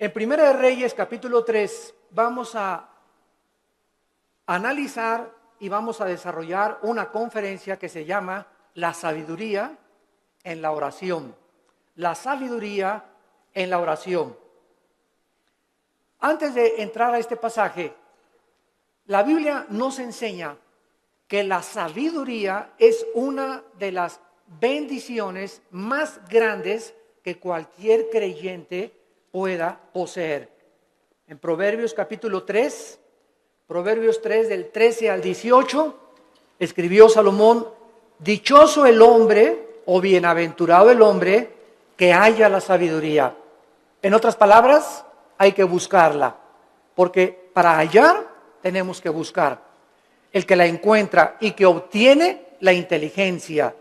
En Primera de Reyes, capítulo 3, vamos a analizar y vamos a desarrollar una conferencia que se llama La sabiduría en la oración. La sabiduría en la oración. Antes de entrar a este pasaje, la Biblia nos enseña que la sabiduría es una de las bendiciones más grandes que cualquier creyente pueda poseer. En Proverbios capítulo 3, Proverbios 3 del 13 al 18, escribió Salomón: dichoso el hombre o bienaventurado el hombre que haya la sabiduría. En otras palabras, hay que buscarla, porque para hallar tenemos que buscar. El que la encuentra y que obtiene la inteligencia,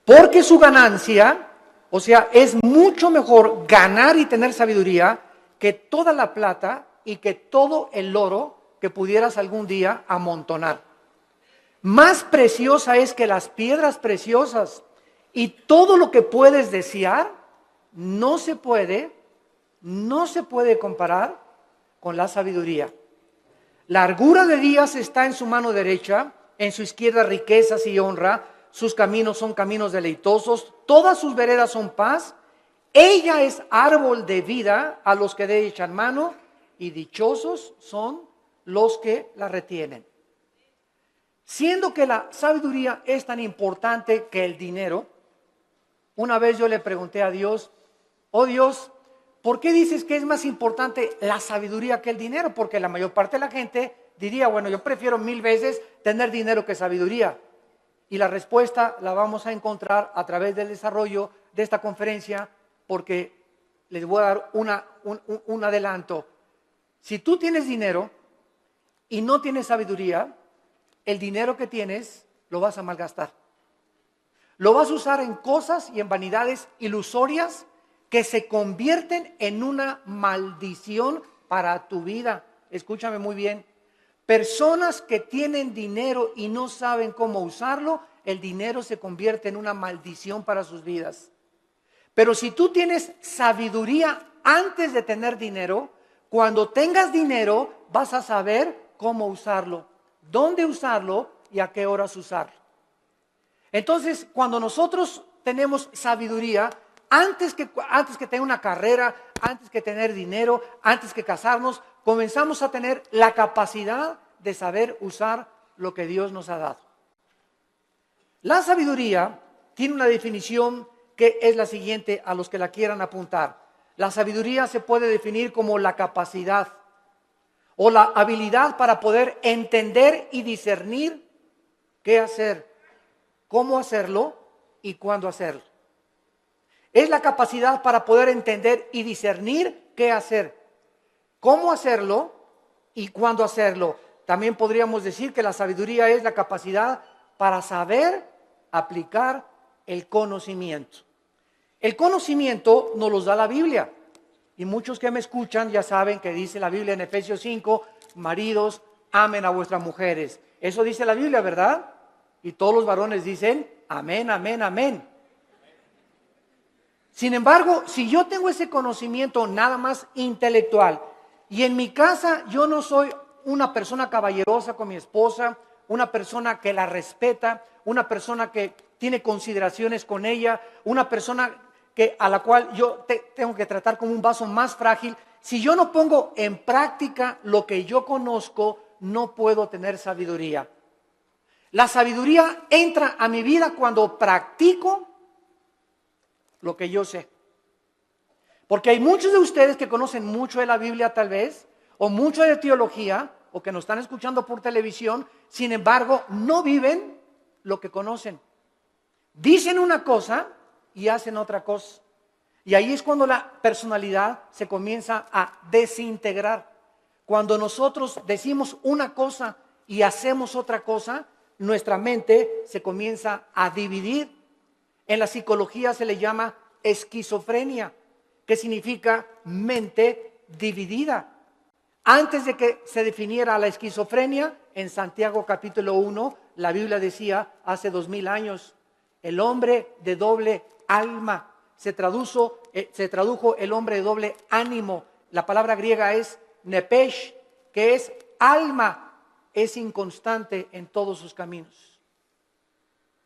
porque su ganancia, o sea, es mucho mejor ganar y tener sabiduría que toda la plata y que todo el oro que pudieras algún día amontonar. Más preciosa es que las piedras preciosas, y todo lo que puedes desear no se puede comparar con la sabiduría. Largura de días está en su mano derecha, en su izquierda riquezas y honra. Sus caminos son caminos deleitosos, todas sus veredas son paz. Ella es árbol de vida a los que de ella echan mano, y dichosos son los que la retienen. Siendo que la sabiduría es tan importante que el dinero, una vez yo le pregunté a Dios: oh Dios, ¿por qué dices que es más importante la sabiduría que el dinero? Porque la mayor parte de la gente diría: bueno, yo prefiero 1000 veces tener dinero que sabiduría. Y la respuesta la vamos a encontrar a través del desarrollo de esta conferencia, porque les voy a dar un adelanto. Si tú tienes dinero y no tienes sabiduría, el dinero que tienes lo vas a malgastar. Lo vas a usar en cosas y en vanidades ilusorias que se convierten en una maldición para tu vida. Escúchame muy bien. Personas que tienen dinero y no saben cómo usarlo, el dinero se convierte en una maldición para sus vidas. Pero si tú tienes sabiduría antes de tener dinero, cuando tengas dinero vas a saber cómo usarlo, dónde usarlo y a qué horas usarlo. Entonces, cuando nosotros tenemos sabiduría, antes que tener una carrera, antes que tener dinero, antes que casarnos, comenzamos a tener la capacidad de saber usar lo que Dios nos ha dado. La sabiduría tiene una definición que es la siguiente, a los que la quieran apuntar. La sabiduría se puede definir como la capacidad o la habilidad para poder entender y discernir qué hacer, cómo hacerlo y cuándo hacerlo. Es la capacidad para poder entender y discernir qué hacer, cómo hacerlo y cuándo hacerlo. También podríamos decir que la sabiduría es la capacidad para saber aplicar el conocimiento. El conocimiento nos lo da la Biblia. Y muchos que me escuchan ya saben que dice la Biblia en Efesios 5, maridos, amen a vuestras mujeres. Eso dice la Biblia, ¿verdad? Y todos los varones dicen, amén, amén, amén. Sin embargo, si yo tengo ese conocimiento nada más intelectual y en mi casa yo no soy una persona caballerosa con mi esposa, una persona que la respeta, una persona que tiene consideraciones con ella, una persona a la cual yo tengo que tratar como un vaso más frágil, si yo no pongo en práctica lo que yo conozco, no puedo tener sabiduría. La sabiduría entra a mi vida cuando practico lo que yo sé. Porque hay muchos de ustedes que conocen mucho de la Biblia tal vez, o mucho de teología, o que nos están escuchando por televisión, sin embargo, no viven lo que conocen. Dicen una cosa y hacen otra cosa. Y ahí es cuando la personalidad se comienza a desintegrar. Cuando nosotros decimos una cosa y hacemos otra cosa, nuestra mente se comienza a dividir. En la psicología se le llama esquizofrenia, que significa mente dividida. Antes de que se definiera la esquizofrenia, en Santiago capítulo 1, la Biblia decía hace 2000 años, el hombre de doble alma. Se tradujo el hombre de doble ánimo, La palabra griega es nepesh, que es alma, es inconstante en todos sus caminos.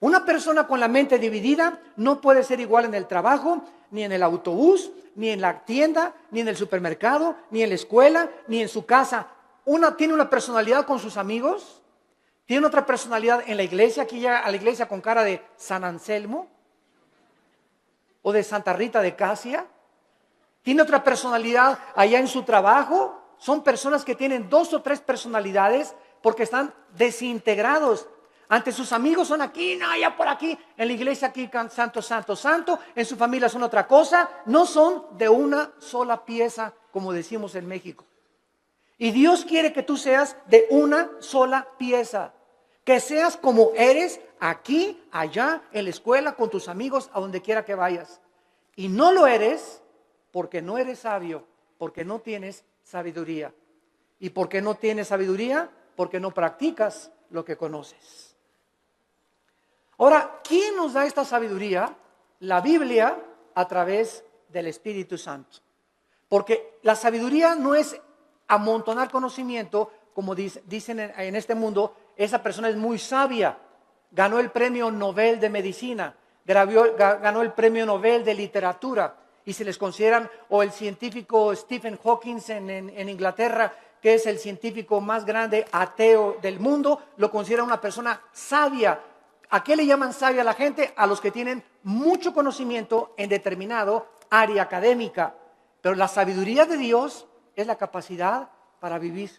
Una persona con la mente dividida no puede ser igual en el trabajo, ni en el autobús, ni en la tienda, ni en el supermercado, ni en la escuela, ni en su casa. Una tiene una personalidad con sus amigos, tiene otra personalidad en la iglesia, aquí llega a la iglesia con cara de San Anselmo o de Santa Rita de Casia. Tiene otra personalidad allá en su trabajo. Son personas que tienen 2 o 3 personalidades porque están desintegrados. Ante sus amigos son aquí, no, allá por aquí. En la iglesia aquí, santo, santo, santo. En su familia son otra cosa. No son de una sola pieza, como decimos en México. Y Dios quiere que tú seas de una sola pieza. Que seas como eres aquí, allá, en la escuela, con tus amigos, a donde quiera que vayas. Y no lo eres porque no eres sabio, porque no tienes sabiduría. ¿Y por qué no tienes sabiduría? Porque no practicas lo que conoces. Ahora, ¿quién nos da esta sabiduría? La Biblia a través del Espíritu Santo. Porque la sabiduría no es amontonar conocimiento, como dicen en este mundo, esa persona es muy sabia, ganó el premio Nobel de Medicina, ganó el premio Nobel de Literatura, y se les consideran, o el científico Stephen Hawking en Inglaterra, que es el científico más grande ateo del mundo, lo considera una persona sabia. ¿A qué le llaman sabia a la gente? A los que tienen mucho conocimiento en determinado área académica. Pero la sabiduría de Dios es la capacidad para vivir,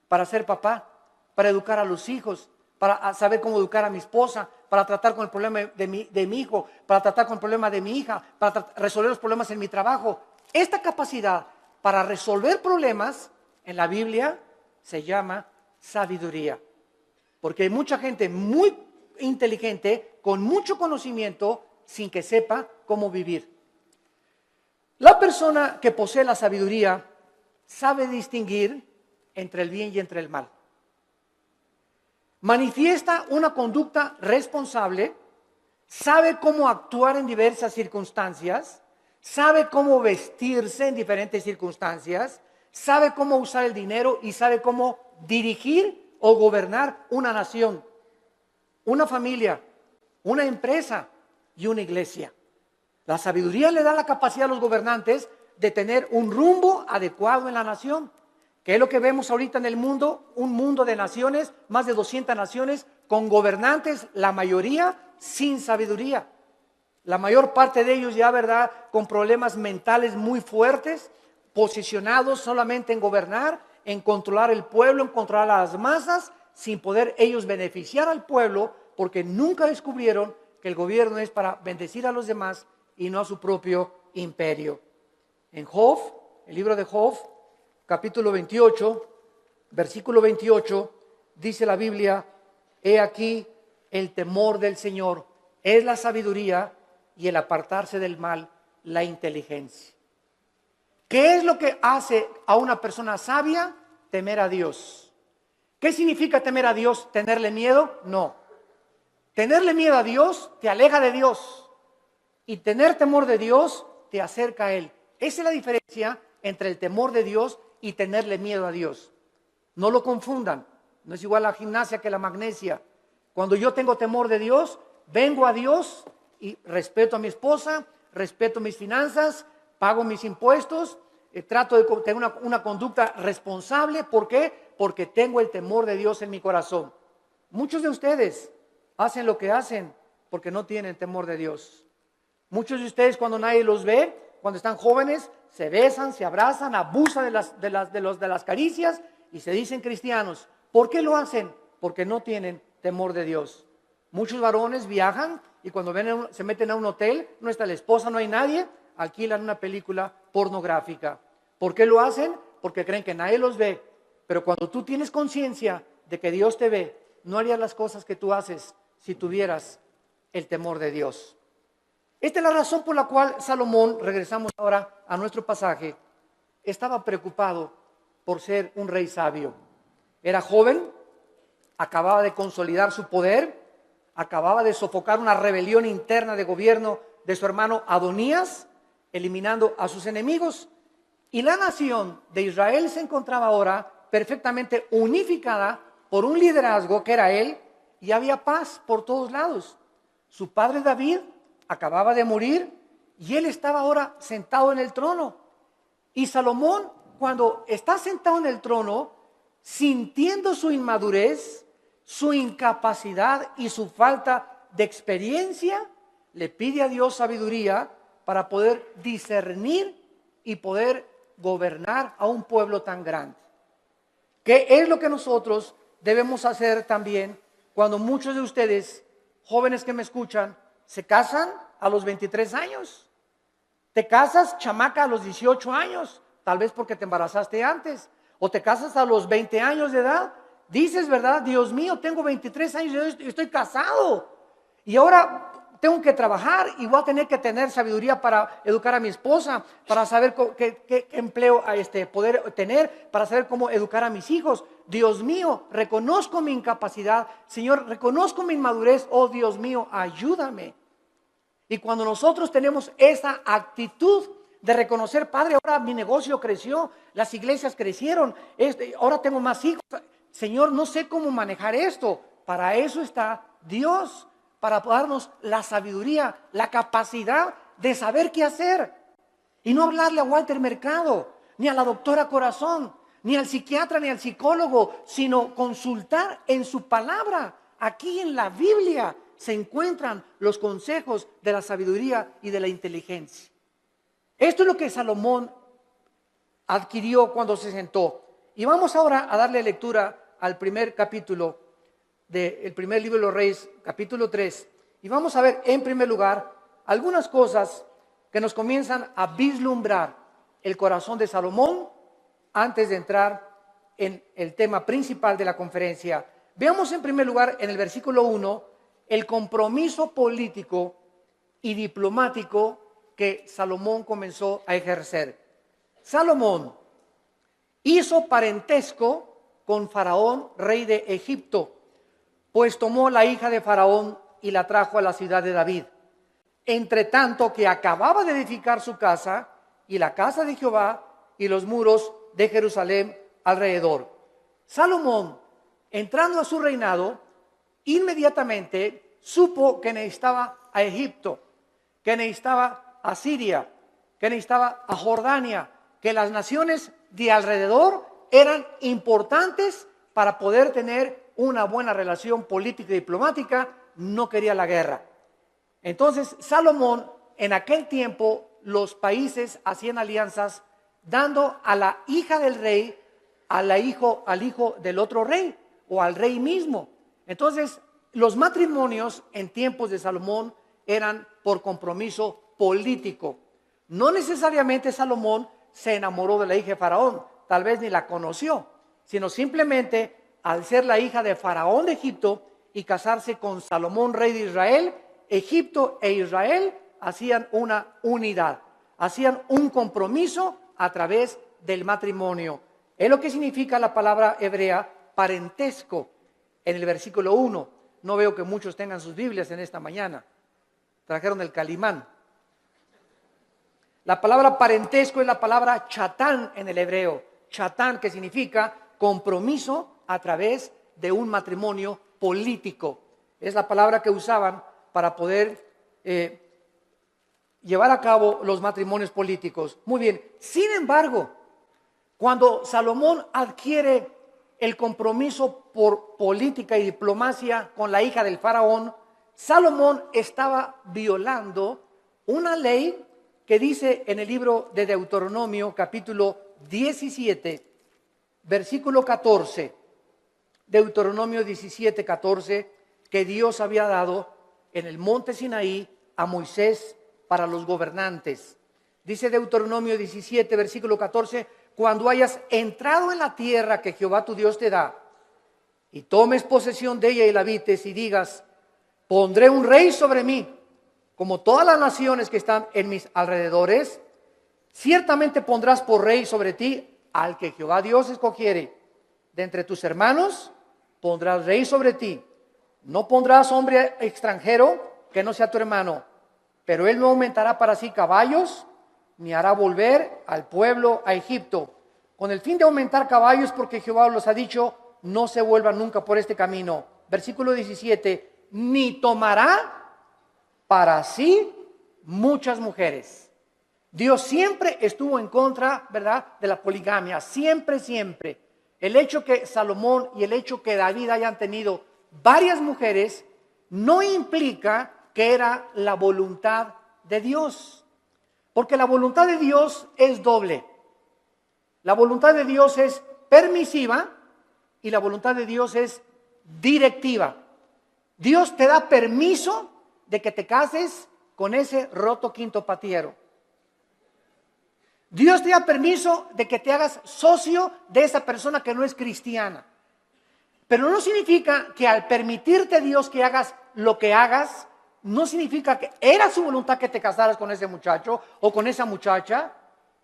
para ser papá, para educar a los hijos, para saber cómo educar a mi esposa, para tratar con el problema de mi hijo, para tratar con el problema de mi hija, para resolver los problemas en mi trabajo. Esta capacidad para resolver problemas en la Biblia se llama sabiduría. Porque hay mucha gente muy inteligente, con mucho conocimiento, sin que sepa cómo vivir. La persona que posee la sabiduría sabe distinguir entre el bien y entre el mal. Manifiesta una conducta responsable, sabe cómo actuar en diversas circunstancias, sabe cómo vestirse en diferentes circunstancias, sabe cómo usar el dinero y sabe cómo dirigir o gobernar una nación, una familia, una empresa y una iglesia. La sabiduría le da la capacidad a los gobernantes de tener un rumbo adecuado en la nación. ¿Qué es lo que vemos ahorita en el mundo? Un mundo de naciones, más de 200 naciones, con gobernantes, la mayoría sin sabiduría. La mayor parte de ellos ya, ¿verdad?, con problemas mentales muy fuertes, posicionados solamente en gobernar, en controlar el pueblo, en controlar a las masas, sin poder ellos beneficiar al pueblo, porque nunca descubrieron que el gobierno es para bendecir a los demás y no a su propio imperio. En Job, el libro de Job, capítulo 28, versículo 28, dice la Biblia: he aquí el temor del Señor es la sabiduría y el apartarse del mal la inteligencia. ¿Qué es lo que hace a una persona sabia? Temer a Dios. ¿Qué significa temer a Dios? ¿Tenerle miedo? No. Tenerle miedo a Dios te aleja de Dios, y tener temor de Dios te acerca a Él. Esa es la diferencia entre el temor de Dios y tenerle miedo a Dios. No lo confundan. No es igual la gimnasia que la magnesia. Cuando yo tengo temor de Dios, vengo a Dios y respeto a mi esposa, respeto mis finanzas, pago mis impuestos, trato de tener una conducta responsable. ¿Por qué? Porque tengo el temor de Dios en mi corazón. Muchos de ustedes hacen lo que hacen porque no tienen temor de Dios. Muchos de ustedes, cuando nadie los ve, cuando están jóvenes, se besan, se abrazan, abusan de las caricias y se dicen cristianos. ¿Por qué lo hacen? Porque no tienen temor de Dios. Muchos varones viajan y cuando se meten a un hotel, no está la esposa, no hay nadie, alquilan una película pornográfica. ¿Por qué lo hacen? Porque creen que nadie los ve. Pero cuando tú tienes conciencia de que Dios te ve, no harías las cosas que tú haces si tuvieras el temor de Dios. Esta es la razón por la cual Salomón, regresamos ahora a nuestro pasaje, estaba preocupado por ser un rey sabio. Era joven, acababa de consolidar su poder, acababa de sofocar una rebelión interna de gobierno de su hermano Adonías, eliminando a sus enemigos. Y la nación de Israel se encontraba ahora perfectamente unificada por un liderazgo que era él, y había paz por todos lados. Su padre David acababa de morir y él estaba ahora sentado en el trono. Y Salomón, cuando está sentado en el trono, sintiendo su inmadurez, su incapacidad y su falta de experiencia, le pide a Dios sabiduría para poder discernir y poder gobernar a un pueblo tan grande. ¿Qué es lo que nosotros debemos hacer también cuando muchos de ustedes, jóvenes que me escuchan, se casan a los 23 años? Te casas, chamaca, a los 18 años, tal vez porque te embarazaste antes, o te casas a los 20 años de edad. Dices, ¿verdad? Dios mío, tengo 23 años y estoy casado. Y ahora tengo que trabajar y voy a tener que tener sabiduría para educar a mi esposa, para saber qué empleo poder tener, para saber cómo educar a mis hijos. Dios mío, reconozco mi incapacidad. Señor, reconozco mi inmadurez. Oh Dios mío, ayúdame. Y cuando nosotros tenemos esa actitud de reconocer, Padre, ahora mi negocio creció, las iglesias crecieron, ahora tengo más hijos. Señor, no sé cómo manejar esto. Para eso está Dios, para darnos la sabiduría, la capacidad de saber qué hacer. Y no hablarle a Walter Mercado, ni a la doctora Corazón, ni al psiquiatra, ni al psicólogo, sino consultar en su palabra. Aquí en la Biblia se encuentran los consejos de la sabiduría y de la inteligencia. Esto es lo que Salomón adquirió cuando se sentó. Y vamos ahora a darle lectura al primer capítulo del primer libro de los Reyes, capítulo 3. Y vamos a ver en primer lugar algunas cosas que nos comienzan a vislumbrar el corazón de Salomón antes de entrar en el tema principal de la conferencia. Veamos en primer lugar en el versículo 1 el compromiso político y diplomático que Salomón comenzó a ejercer. Salomón hizo parentesco con Faraón, rey de Egipto, pues tomó la hija de Faraón y la trajo a la ciudad de David. Entre tanto que acababa de edificar su casa y la casa de Jehová y los muros de Jerusalén alrededor. Salomón, entrando a su reinado, inmediatamente supo que necesitaba a Egipto, que necesitaba a Siria, que necesitaba a Jordania, que las naciones de alrededor eran importantes para poder tener una buena relación política y diplomática. No quería la guerra. Entonces Salomón, en aquel tiempo los países hacían alianzas dando a la hija del rey al hijo del otro rey o al rey mismo. Entonces los matrimonios en tiempos de Salomón eran por compromiso político. No necesariamente Salomón se enamoró de la hija de Faraón, tal vez ni la conoció, sino simplemente al ser la hija de Faraón de Egipto y casarse con Salomón, rey de Israel, Egipto e Israel hacían una unidad, hacían un compromiso a través del matrimonio. Es lo que significa la palabra hebrea parentesco en el versículo 1. No veo que muchos tengan sus Biblias en esta mañana. Trajeron el Calimán. La palabra parentesco es la palabra chatán en el hebreo. Chatán, que significa compromiso a través de un matrimonio político. Es la palabra que usaban para poder llevar a cabo los matrimonios políticos. Muy bien. Sin embargo, cuando Salomón adquiere el compromiso por política y diplomacia con la hija del faraón, Salomón estaba violando una ley que dice en el libro de Deuteronomio, capítulo 17, versículo 14. Deuteronomio 17, 14, que Dios había dado en el monte Sinaí a Moisés para los gobernantes. Dice Deuteronomio 17, versículo 14, cuando hayas entrado en la tierra que Jehová tu Dios te da, y tomes posesión de ella y la habites, y digas, pondré un rey sobre mí, como todas las naciones que están en mis alrededores, ciertamente pondrás por rey sobre ti al que Jehová Dios escogiere. De entre tus hermanos pondrás rey sobre ti. No pondrás hombre extranjero que no sea tu hermano, pero él no aumentará para sí caballos, ni hará volver al pueblo a Egipto, con el fin de aumentar caballos, porque Jehová los ha dicho, no se vuelvan nunca por este camino. Versículo 17, ni tomará para sí muchas mujeres. Dios siempre estuvo en contra, ¿verdad?, de la poligamia, siempre, siempre. El hecho que Salomón y el hecho que David hayan tenido varias mujeres no implica que era la voluntad de Dios, porque la voluntad de Dios es doble. La voluntad de Dios es permisiva y la voluntad de Dios es directiva. Dios te da permiso de que te cases con ese roto quinto patiero. Dios te da permiso de que te hagas socio de esa persona que no es cristiana. Pero no significa que al permitirte Dios que hagas lo que hagas, no significa que era su voluntad que te casaras con ese muchacho o con esa muchacha,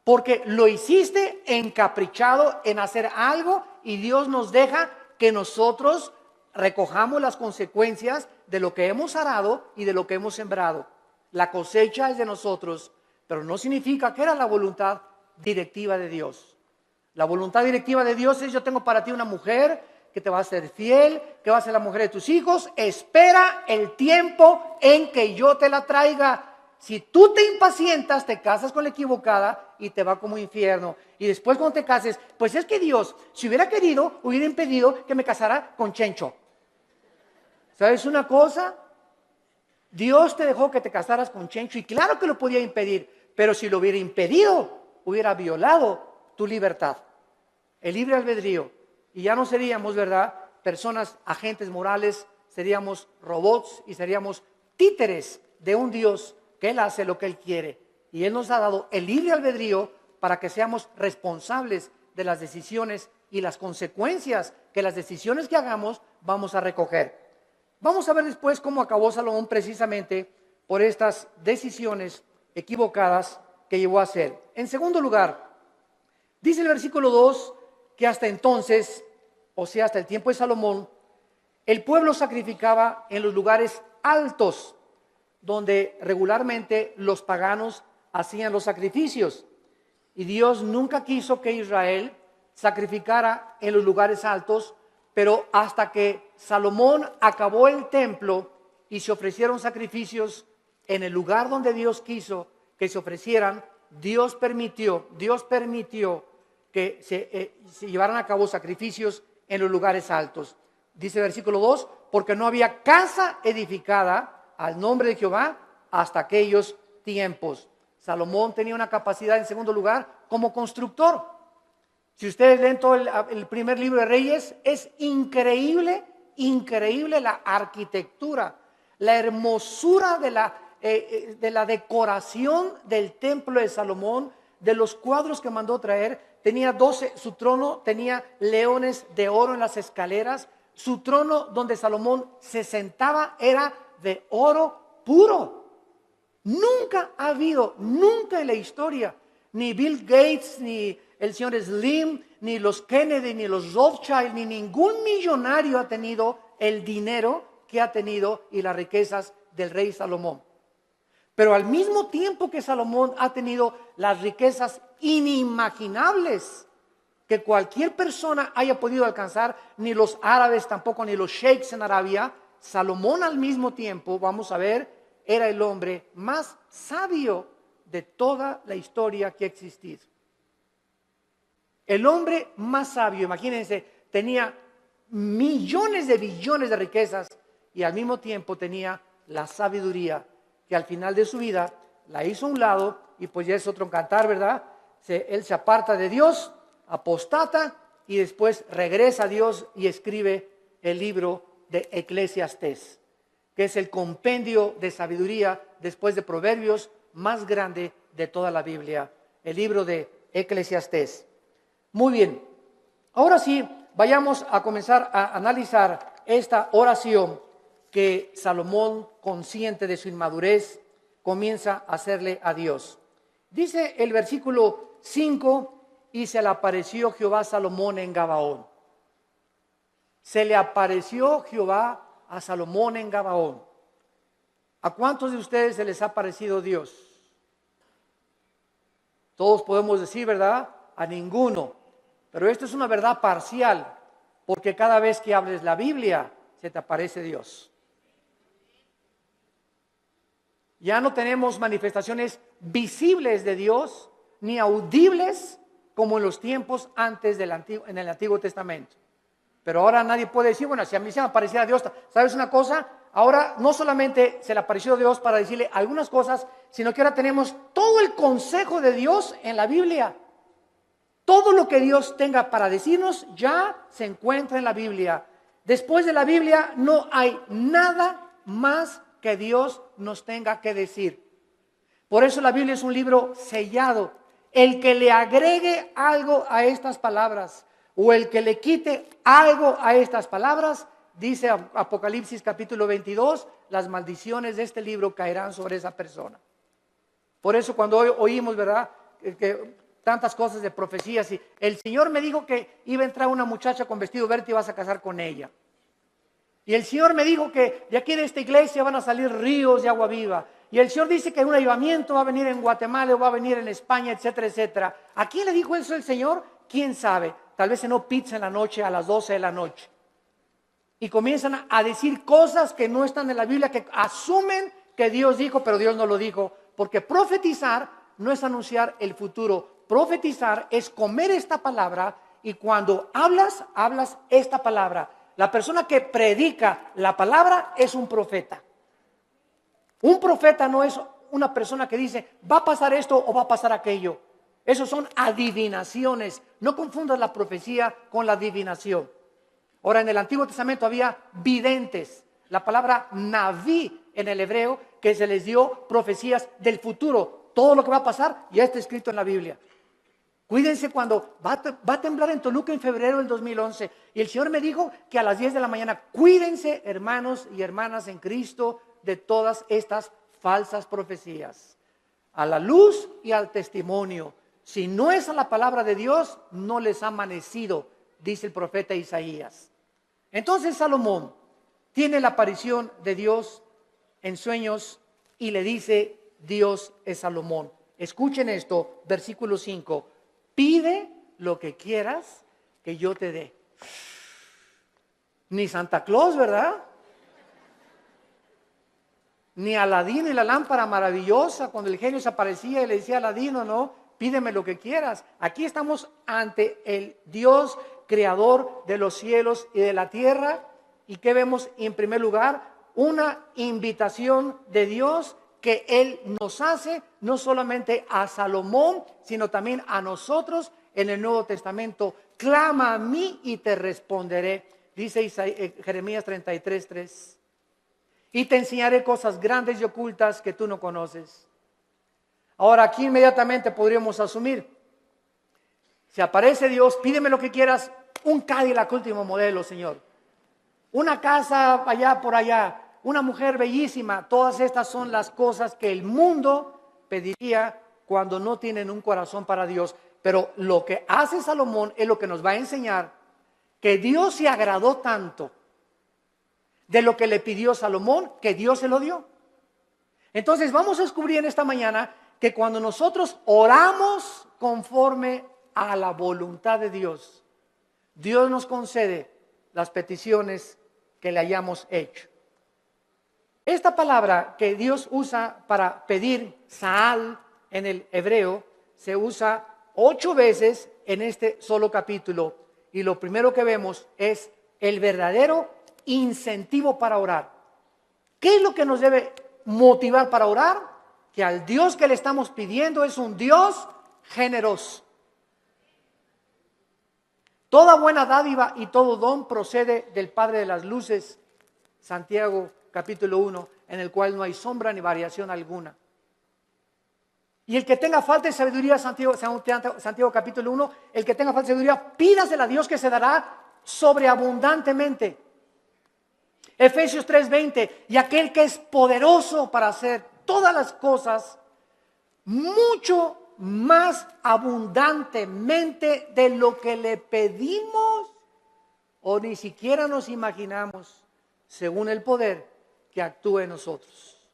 porque lo hiciste encaprichado en hacer algo y Dios nos deja que nosotros recojamos las consecuencias de lo que hemos arado y de lo que hemos sembrado. La cosecha es de nosotros, pero no significa que era la voluntad directiva de Dios. La voluntad directiva de Dios es: yo tengo para ti una mujer que te va a ser fiel, que va a ser la mujer de tus hijos. Espera el tiempo en que yo te la traiga. Si tú te impacientas, te casas con la equivocada y te va como infierno. Y después cuando te cases, pues es que Dios, si hubiera querido, hubiera impedido que me casara con Chencho. ¿Sabes una cosa? Dios te dejó que te casaras con Chencho y claro que lo podía impedir, pero si lo hubiera impedido, hubiera violado tu libertad, el libre albedrío. Y ya no seríamos, ¿verdad?, personas, agentes morales, seríamos robots y seríamos títeres de un Dios que Él hace lo que Él quiere. Y Él nos ha dado el libre albedrío para que seamos responsables de las decisiones y las consecuencias que las decisiones que hagamos vamos a recoger. Vamos a ver después cómo acabó Salomón precisamente por estas decisiones equivocadas que llevó a hacer. En segundo lugar, dice el versículo 2 que hasta entonces, o sea, hasta el tiempo de Salomón, el pueblo sacrificaba en los lugares altos, donde regularmente los paganos hacían los sacrificios. Y Dios nunca quiso que Israel sacrificara en los lugares altos, pero hasta que Salomón acabó el templo y se ofrecieron sacrificios en el lugar donde Dios quiso que se ofrecieran, Dios permitió que se llevaran a cabo sacrificios en los lugares altos. Dice el versículo 2, porque no había casa edificada al nombre de Jehová hasta aquellos tiempos. Salomón tenía una capacidad, en segundo lugar, como constructor. Si ustedes leen todo el primer libro de Reyes, es increíble la arquitectura, la hermosura de la decoración del templo de Salomón, de los cuadros que mandó traer. Tenía 12, su trono tenía leones de oro en las escaleras. Su trono donde Salomón se sentaba era de oro puro. Nunca ha habido, nunca en la historia, ni Bill Gates, ni el señor Slim, ni los Kennedy, ni los Rothschild, ni ningún millonario ha tenido el dinero que ha tenido y las riquezas del rey Salomón. Pero al mismo tiempo que Salomón ha tenido las riquezas inimaginables que cualquier persona haya podido alcanzar, ni los árabes tampoco, ni los sheiks en Arabia, Salomón al mismo tiempo, vamos a ver, era el hombre más sabio de toda la historia que ha existido. El hombre más sabio, imagínense, tenía millones de billones de riquezas y al mismo tiempo tenía la sabiduría que al final de su vida la hizo a un lado y pues ya es otro cantar, ¿verdad? Él se aparta de Dios, apostata y después regresa a Dios y escribe el libro de Eclesiastés, que es el compendio de sabiduría después de Proverbios más grande de toda la Biblia, el libro de Eclesiastés. Muy bien, ahora sí, vayamos a comenzar a analizar esta oración que Salomón, consciente de su inmadurez, comienza a hacerle a Dios. Dice el versículo 5, y se le apareció Jehová a Salomón en Gabaón. Se le apareció Jehová a Salomón en Gabaón. ¿A cuántos de ustedes se les ha parecido Dios? Todos podemos decir, ¿verdad? A ninguno. Pero esto es una verdad parcial, porque cada vez que hables la Biblia, se te aparece Dios. Ya no tenemos manifestaciones visibles de Dios, ni audibles como en los tiempos antes en el Antiguo Testamento. Pero ahora nadie puede decir, bueno, si a mí se me apareciera Dios, ¿sabes una cosa? Ahora no solamente se le apareció Dios para decirle algunas cosas, sino que ahora tenemos todo el consejo de Dios en la Biblia. Todo lo que Dios tenga para decirnos ya se encuentra en la Biblia. Después de la Biblia no hay nada más que Dios nos tenga que decir. Por eso la Biblia es un libro sellado. El que le agregue algo a estas palabras o el que le quite algo a estas palabras, dice Apocalipsis capítulo 22, las maldiciones de este libro caerán sobre esa persona. Por eso cuando hoy oímos, ¿verdad?, que tantas cosas de profecías, y el Señor me dijo que iba a entrar una muchacha con vestido verde y vas a casar con ella. Y el Señor me dijo que de aquí de esta iglesia van a salir ríos de agua viva. Y el Señor dice que un avivamiento va a venir en Guatemala o va a venir en España, etcétera, etcétera. ¿A quién le dijo eso el Señor? ¿Quién sabe? Tal vez cenó pizza en la noche a las 12 de la noche. Y comienzan a decir cosas que no están en la Biblia, que asumen que Dios dijo, pero Dios no lo dijo. Porque profetizar no es anunciar el futuro. Profetizar es comer esta palabra y cuando hablas, hablas esta palabra. La persona que predica la palabra es un profeta. Un profeta no es una persona que dice, va a pasar esto o va a pasar aquello. Esos son adivinaciones. No confundas la profecía con la adivinación. Ahora, en el Antiguo Testamento había videntes. La palabra naví en el hebreo, que se les dio profecías del futuro. Todo lo que va a pasar ya está escrito en la Biblia. Cuídense cuando va a temblar en Toluca en febrero del 2011. Y el Señor me dijo que a las 10 de la mañana, cuídense, hermanos y hermanas en Cristo, de todas estas falsas profecías. A la luz y al testimonio. Si no es a la palabra de Dios, no les ha amanecido, dice el profeta Isaías. Entonces Salomón tiene la aparición de Dios en sueños y le dice, Dios es Salomón. Escuchen esto, versículo 5. Pide lo que quieras que yo te dé. Ni Santa Claus, ¿verdad? Ni Aladín y la lámpara maravillosa, cuando el genio se aparecía y le decía a Aladino, no, pídeme lo que quieras. Aquí estamos ante el Dios creador de los cielos y de la tierra. ¿Y qué vemos en primer lugar? Una invitación de Dios que Él nos hace, no solamente a Salomón, sino también a nosotros en el Nuevo Testamento. Clama a mí y te responderé, dice Jeremías 33:3. Y te enseñaré cosas grandes y ocultas que tú no conoces. Ahora aquí inmediatamente podríamos asumir, si aparece Dios, pídeme lo que quieras, un Cadillac último modelo, Señor. Una casa allá por allá, una mujer bellísima. Todas estas son las cosas que el mundo pediría cuando no tienen un corazón para Dios. Pero lo que hace Salomón es lo que nos va a enseñar, que Dios se agradó tanto de lo que le pidió Salomón, que Dios se lo dio. Entonces vamos a descubrir en esta mañana que cuando nosotros oramos conforme a la voluntad de Dios, Dios nos concede las peticiones que le hayamos hecho. Esta palabra que Dios usa para pedir, Saal, en el hebreo, se usa 8 veces en este solo capítulo. Y lo primero que vemos es el verdadero incentivo para orar. ¿Qué es lo que nos debe motivar para orar? Que al Dios que le estamos pidiendo es un Dios generoso. Toda buena dádiva y todo don procede del Padre de las luces, Santiago capítulo 1, en el cual no hay sombra ni variación alguna. Y el que tenga falta de sabiduría, Santiago capítulo 1, el que tenga falta de sabiduría, pídasela a Dios que se dará sobreabundantemente. Efesios 3:20, y aquel que es poderoso para hacer todas las cosas mucho más abundantemente de lo que le pedimos o ni siquiera nos imaginamos, según el poder que actúa en nosotros.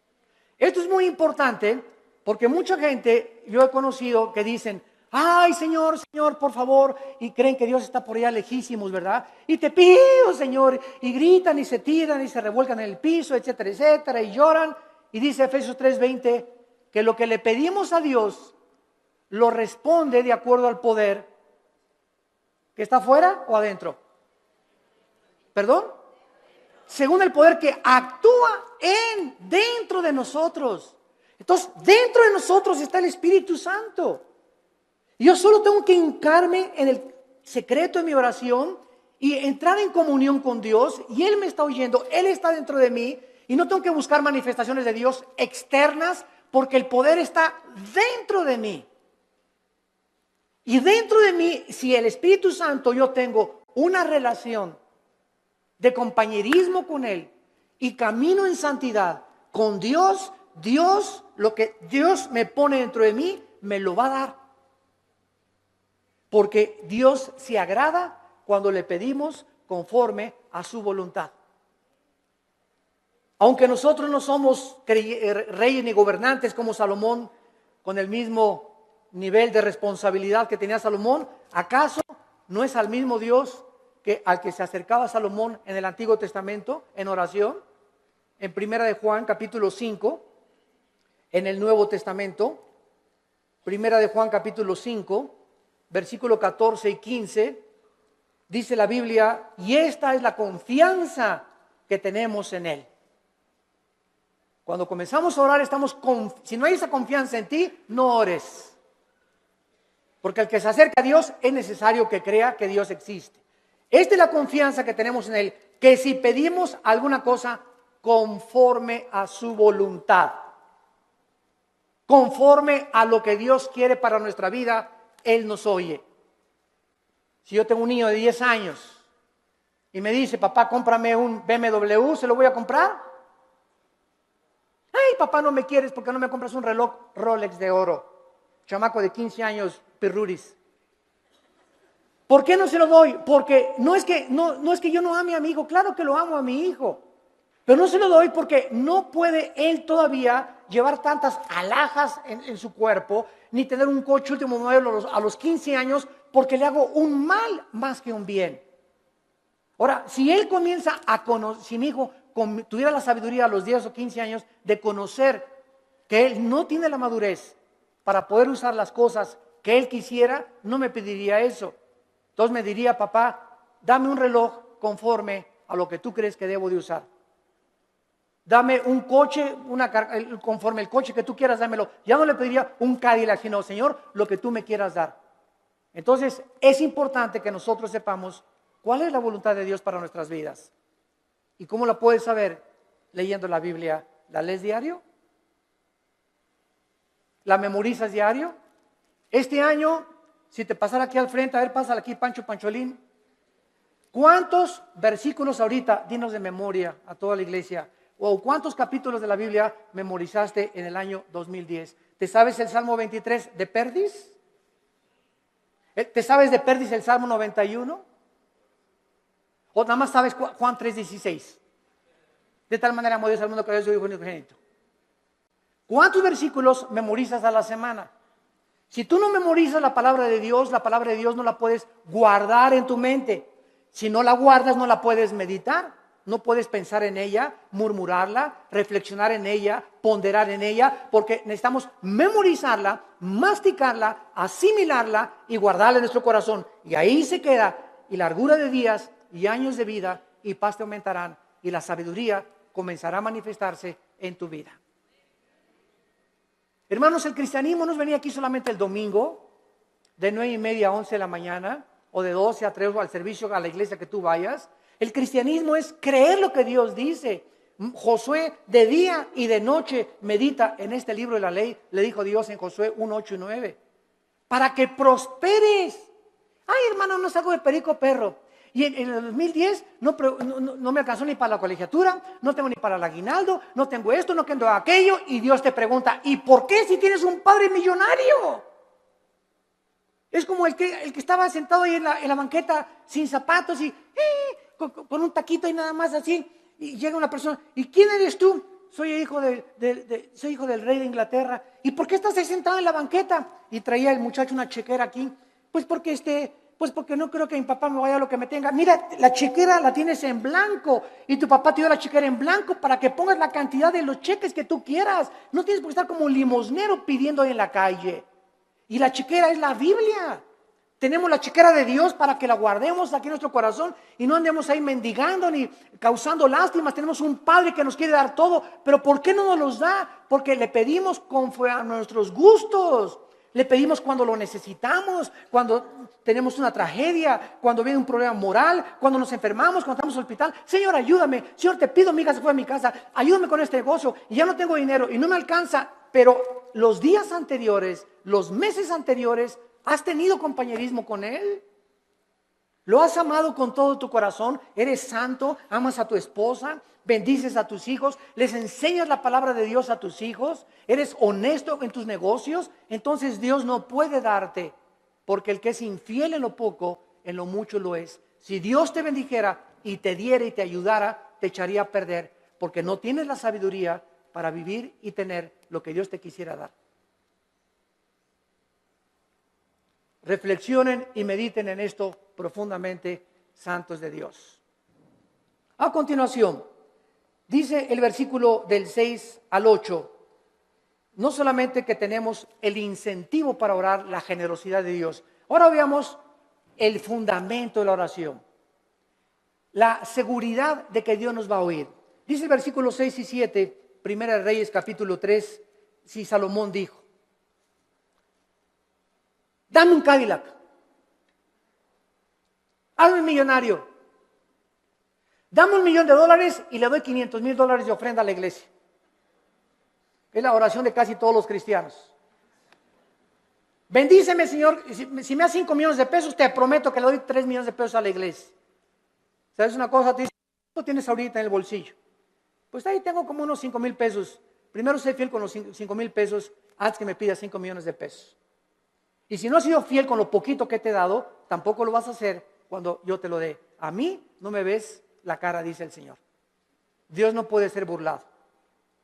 Esto es muy importante Porque mucha gente, yo he conocido que dicen, ay Señor, Señor, por favor, y creen que Dios está por allá lejísimos, ¿verdad? Y te pido, Señor, y gritan y se tiran y se revuelcan en el piso, etcétera, etcétera, y lloran. Y dice Efesios 3:20 que lo que le pedimos a Dios lo responde de acuerdo al poder que está afuera o adentro. ¿Perdón? Según el poder que actúa dentro de nosotros. Entonces, dentro de nosotros está el Espíritu Santo. Y yo solo tengo que hincarme en el secreto de mi oración y entrar en comunión con Dios. Y Él me está oyendo, Él está dentro de mí. Y no tengo que buscar manifestaciones de Dios externas porque el poder está dentro de mí. Y dentro de mí, si el Espíritu Santo yo tengo una relación de compañerismo con Él y camino en santidad con Dios, lo que Dios me pone dentro de mí, me lo va a dar. Porque Dios se agrada cuando le pedimos conforme a su voluntad. Aunque nosotros no somos reyes ni gobernantes como Salomón, con el mismo nivel de responsabilidad que tenía Salomón, ¿acaso no es al mismo Dios que al que se acercaba Salomón en el Antiguo Testamento en oración? En Primera de Juan, capítulo 5, en el Nuevo Testamento, Primera de Juan, capítulo 5, versículo 14 y 15, dice la Biblia, y esta es la confianza que tenemos en Él. Cuando comenzamos a orar, si no hay esa confianza en ti, no ores. Porque el que se acerca a Dios es necesario que crea que Dios existe. Esta es la confianza que tenemos en Él, que si pedimos alguna cosa conforme a su voluntad, conforme a lo que Dios quiere para nuestra vida, Él nos oye. Si yo tengo un niño de 10 años y me dice, papá, cómprame un BMW, ¿se lo voy a comprar? Ay, papá, no me quieres porque no me compras un reloj Rolex de oro. Chamaco de 15 años, pirruris. ¿Por qué no se lo doy? Porque no es que yo no ame a mi hijo, claro que lo amo a mi hijo. Pero no se lo doy porque no puede él todavía llevar tantas alhajas en su cuerpo, ni tener un coche último modelo a los 15 años, porque le hago un mal más que un bien. Ahora, si él comienza a conocer, si mi hijo tuviera la sabiduría a los 10 o 15 años de conocer que él no tiene la madurez para poder usar las cosas que él quisiera, no me pediría eso. Entonces me diría, papá, dame un reloj conforme a lo que tú crees que debo de usar. Dame un coche, conforme el coche que tú quieras, dámelo. Ya no le pediría un Cadillac, sino, Señor, lo que tú me quieras dar. Entonces, es importante que nosotros sepamos cuál es la voluntad de Dios para nuestras vidas. ¿Y cómo la puedes saber? Leyendo la Biblia. ¿La lees diario? ¿La memorizas diario? Este año, si te pasara aquí al frente, a ver, pásala aquí, Pancho Pancholín. ¿Cuántos versículos ahorita, dinos de memoria a toda la iglesia, o cuántos capítulos de la Biblia memorizaste en el año 2010? ¿Te sabes el Salmo 23 de Perdis? ¿Te sabes de Perdis el Salmo 91? ¿O nada más sabes Juan 3:16? De tal manera amó Dios al mundo que dio su Hijo unigénito. ¿Cuántos versículos memorizas a la semana? Si tú no memorizas la palabra de Dios no la puedes guardar en tu mente. Si no la guardas, no la puedes meditar. No puedes pensar en ella, murmurarla, reflexionar en ella, ponderar en ella, porque necesitamos memorizarla, masticarla, asimilarla y guardarla en nuestro corazón. Y ahí se queda, y largura de días y años de vida y paz te aumentarán, y la sabiduría comenzará a manifestarse en tu vida. Hermanos, el cristianismo no venía aquí solamente el domingo, de 9:30 a 11 de la mañana, o de 12 a 3 o al servicio a la iglesia que tú vayas. El cristianismo es creer lo que Dios dice. Josué de día y de noche medita en este libro de la ley, le dijo Dios en Josué 1:8 y 9, para que prosperes. Ay, hermano, no salgo de perico perro. Y en el 2010 no me alcanzó ni para la colegiatura, no tengo ni para el aguinaldo, no tengo esto, no tengo aquello. Y Dios te pregunta, ¿y por qué si tienes un padre millonario? Es como el que estaba sentado ahí en la banqueta sin zapatos y con un taquito y nada más así. Y llega una persona, ¿y quién eres tú? soy hijo soy hijo del rey de Inglaterra. ¿Y por qué estás ahí sentado en la banqueta? Y traía el muchacho una chequera aquí. Pues porque no creo que mi papá me vaya a lo que me tenga. Mira, la chequera la tienes en blanco y tu papá te dio la chequera en blanco para que pongas la cantidad de los cheques que tú quieras. No tienes por qué estar como un limosnero pidiendo en la calle. Y la chequera es la Biblia. Tenemos la chequera de Dios para que la guardemos aquí en nuestro corazón y no andemos ahí mendigando ni causando lástimas. Tenemos un Padre que nos quiere dar todo, pero ¿por qué no nos los da? Porque le pedimos conforme a nuestros gustos. Le pedimos cuando lo necesitamos, cuando tenemos una tragedia, cuando viene un problema moral, cuando nos enfermamos, cuando estamos en el hospital. Señor, ayúdame. Señor, te pido, mi hija se fue a mi casa. Ayúdame con este negocio y ya no tengo dinero y no me alcanza. Pero los días anteriores, los meses anteriores, ¿has tenido compañerismo con Él? ¿Lo has amado con todo tu corazón? ¿Eres santo? ¿Amas a tu esposa? ¿Bendices a tus hijos? ¿Les enseñas la palabra de Dios a tus hijos? ¿Eres honesto en tus negocios? Entonces Dios no puede darte, porque el que es infiel en lo poco, en lo mucho lo es. Si Dios te bendijera y te diera y te ayudara, te echaría a perder, porque no tienes la sabiduría para vivir y tener lo que Dios te quisiera dar. Reflexionen y mediten en esto profundamente, santos de Dios. A continuación, dice el versículo del 6 al 8, no solamente que tenemos el incentivo para orar, la generosidad de Dios. Ahora veamos el fundamento de la oración, la seguridad de que Dios nos va a oír. Dice el versículo 6 y 7, Primera de Reyes capítulo 3, si Salomón dijo: dame un Cadillac, hazme millonario, dame $1,000,000 y le doy $500,000 de ofrenda a la iglesia. Es la oración de casi todos los cristianos. Bendíceme, Señor, si me das 5 millones de pesos, te prometo que le doy 3 millones de pesos a la iglesia. ¿Sabes una cosa? Te dice, ¿cuánto tienes ahorita en el bolsillo? Pues ahí tengo como unos 5,000 pesos. Primero sé fiel con los 5,000 pesos antes que me pidas 5 millones de pesos. Y si no has sido fiel con lo poquito que te he dado, tampoco lo vas a hacer cuando yo te lo dé. A mí no me ves la cara, dice el Señor. Dios no puede ser burlado.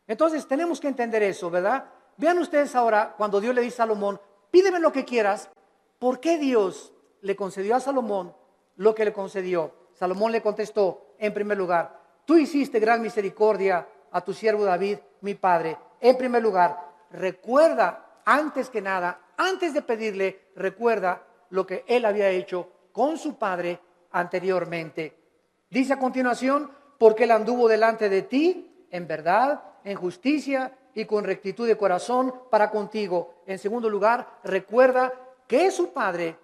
Entonces tenemos que entender eso, ¿verdad? Vean ustedes ahora, cuando Dios le dice a Salomón, pídeme lo que quieras. ¿Por qué Dios le concedió a Salomón lo que le concedió? Salomón le contestó, en primer lugar, tú hiciste gran misericordia a tu siervo David, mi padre. En primer lugar, recuerda, antes que nada, antes de pedirle, recuerda lo que él había hecho con su padre anteriormente. Dice a continuación, porque él anduvo delante de ti en verdad, en justicia y con rectitud de corazón para contigo. En segundo lugar, recuerda que su padre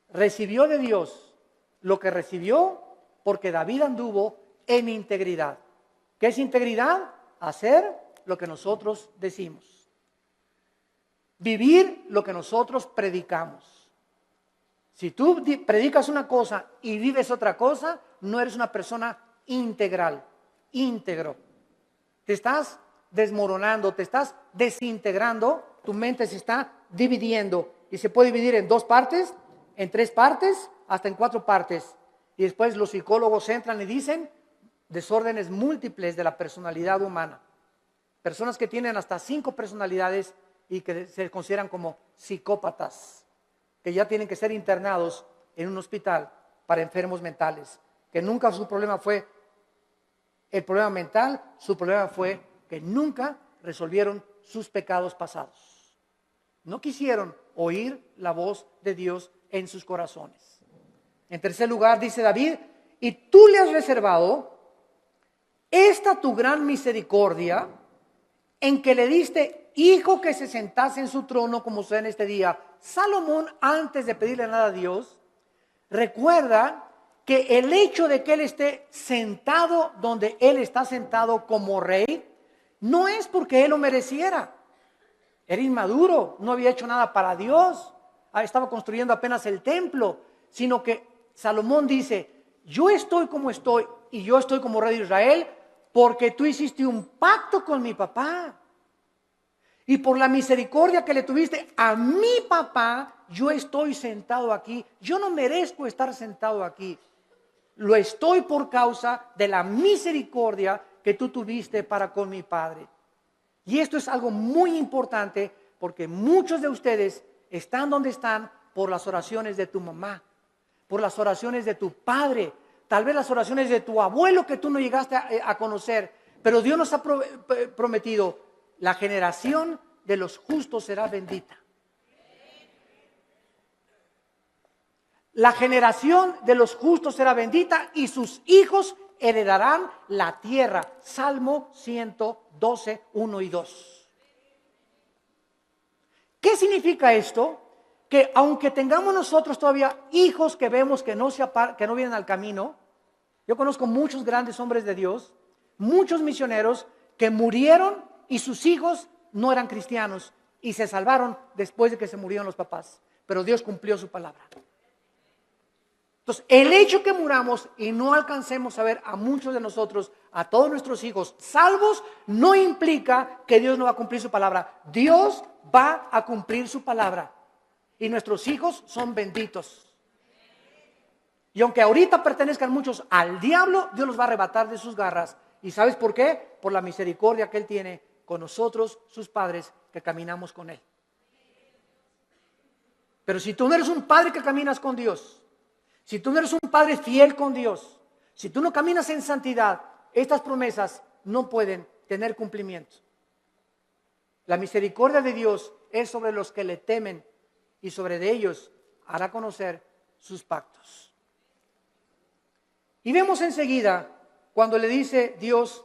recibió de Dios lo que recibió porque David anduvo en integridad. ¿Qué es integridad? Hacer lo que nosotros decimos. Vivir lo que nosotros predicamos. Si tú predicas una cosa y vives otra cosa, no eres una persona integral, íntegro. Te estás desmoronando, te estás desintegrando, tu mente se está dividiendo y se puede dividir en 2 partes, en 3 partes, hasta en 4 partes. Y después los psicólogos entran y dicen desórdenes múltiples de la personalidad humana. Personas que tienen hasta 5 personalidades y que se consideran como psicópatas, que ya tienen que ser internados en un hospital para enfermos mentales, que nunca su problema fue el problema mental, su problema fue que nunca resolvieron sus pecados pasados. No quisieron oír la voz de Dios en sus corazones. En tercer lugar, dice David, y tú le has reservado esta tu gran misericordia en que le diste hijo que se sentase en su trono como sea en este día. Salomón, antes de pedirle nada a Dios, recuerda que el hecho de que él esté sentado donde él está sentado como rey, no es porque él lo mereciera. Era inmaduro, no había hecho nada para Dios, estaba construyendo apenas el templo, sino que Salomón dice, yo estoy como estoy y yo estoy como rey de Israel porque tú hiciste un pacto con mi papá. Y por la misericordia que le tuviste a mi papá, yo estoy sentado aquí. Yo no merezco estar sentado aquí. Lo estoy por causa de la misericordia que tú tuviste para con mi Padre. Y esto es algo muy importante porque muchos de ustedes están donde están por las oraciones de tu mamá, por las oraciones de tu padre, tal vez las oraciones de tu abuelo que tú no llegaste a conocer, pero Dios nos ha prometido, la generación de los justos será bendita. La generación de los justos será bendita y sus hijos heredarán la tierra. Salmo 112, 1 y 2. ¿Qué significa esto? Que aunque tengamos nosotros todavía hijos que vemos que no vienen al camino, yo conozco muchos grandes hombres de Dios, muchos misioneros que murieron y sus hijos no eran cristianos y se salvaron después de que se murieron los papás, pero Dios cumplió su palabra. Entonces, el hecho que muramos y no alcancemos a ver a muchos de nosotros, a todos nuestros hijos salvos, no implica que Dios no va a cumplir su palabra. Dios va a cumplir su palabra y nuestros hijos son benditos. Y aunque ahorita pertenezcan muchos al diablo, Dios los va a arrebatar de sus garras. ¿Y sabes por qué? Por la misericordia que Él tiene con nosotros, sus padres, que caminamos con Él. Pero si tú no eres un padre que caminas con Dios, si tú no eres un padre fiel con Dios, si tú no caminas en santidad, estas promesas no pueden tener cumplimiento. La misericordia de Dios es sobre los que le temen y sobre de ellos hará conocer sus pactos. Y vemos enseguida cuando le dice Dios,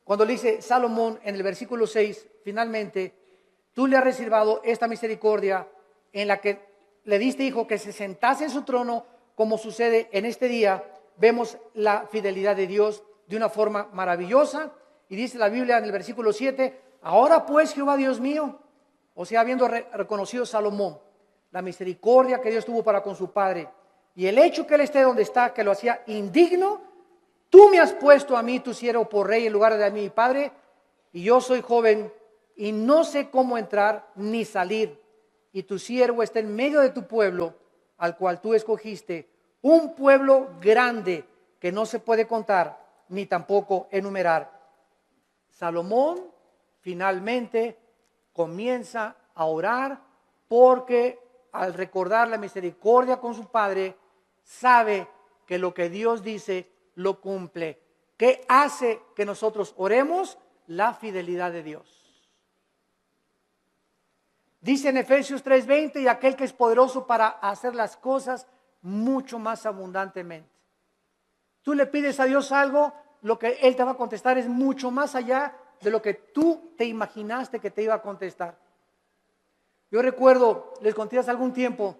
cuando le dice Salomón en el versículo 6, finalmente, tú le has reservado esta misericordia en la que le diste, hijo, que se sentase en su trono, como sucede en este día. Vemos la fidelidad de Dios de una forma maravillosa. Y dice la Biblia en el versículo 7, ahora pues, Jehová Dios mío, o sea, habiendo reconocido Salomón la misericordia que Dios tuvo para con su padre y el hecho que él esté donde está, que lo hacía indigno, tú me has puesto a mí, tu siervo, por rey en lugar de mi padre, y yo soy joven y no sé cómo entrar ni salir, y tu siervo está en medio de tu pueblo, al cual tú escogiste, un pueblo grande que no se puede contar ni tampoco enumerar. Salomón finalmente comienza a orar porque al recordar la misericordia con su padre, sabe que lo que Dios dice lo cumple. ¿Qué hace que nosotros oremos? La fidelidad de Dios. Dice en Efesios 3:20, y aquel que es poderoso para hacer las cosas mucho más abundantemente. Tú le pides a Dios algo, lo que Él te va a contestar es mucho más allá de lo que tú te imaginaste que te iba a contestar. Yo recuerdo, les conté hace algún tiempo,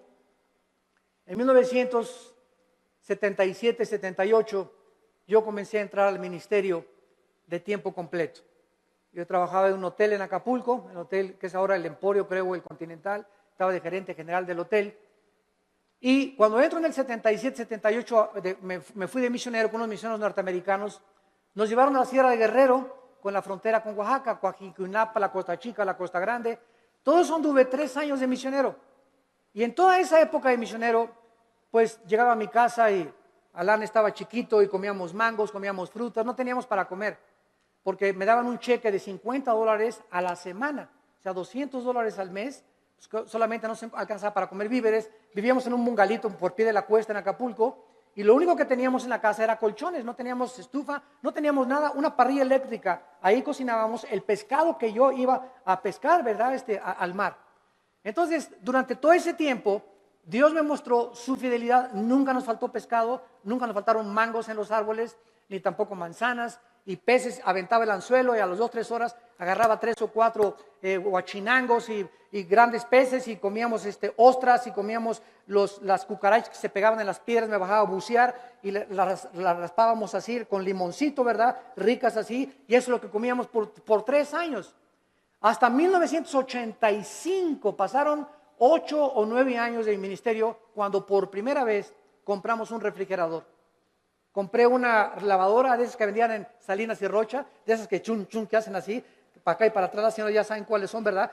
en 1977, 78, yo comencé a entrar al ministerio de tiempo completo. Yo trabajaba en un hotel en Acapulco, el hotel que es ahora el Emporio, creo, el Continental, estaba de gerente general del hotel. Y cuando entro en el 77, 78, me fui de misionero con unos misioneros norteamericanos, nos llevaron a la Sierra de Guerrero, con la frontera con Oaxaca, Coajimalpa, la Costa Chica, la Costa Grande. Todo eso anduve 3 años de misionero. Y en toda esa época de misionero, pues llegaba a mi casa y Alan estaba chiquito y comíamos mangos, comíamos frutas, no teníamos para comer, porque me daban un cheque de $50 a la semana, o sea, $200 al mes, pues solamente no se alcanzaba para comer víveres. Vivíamos en un bungalito por pie de la cuesta en Acapulco, y lo único que teníamos en la casa era colchones, no teníamos estufa, no teníamos nada, una parrilla eléctrica. Ahí cocinábamos el pescado que yo iba a pescar, ¿verdad? Al mar. Entonces, durante todo ese tiempo, Dios me mostró su fidelidad. Nunca nos faltó pescado, nunca nos faltaron mangos en los árboles, ni tampoco manzanas, y peces. Aventaba el anzuelo y a las 2 o 3 horas agarraba 3 o 4 huachinangos y grandes peces, y comíamos ostras, y comíamos las cucarachas que se pegaban en las piedras. Me bajaba a bucear y las raspábamos así con limoncito, ¿verdad? Ricas así, y eso es lo que comíamos por 3 años. Hasta 1985 pasaron 8 o 9 años de ministerio cuando por primera vez compramos un refrigerador. Compré una lavadora de esas que vendían en Salinas y Rocha, de esas que chun chun que hacen así, para acá y para atrás, si no ya saben cuáles son, ¿verdad?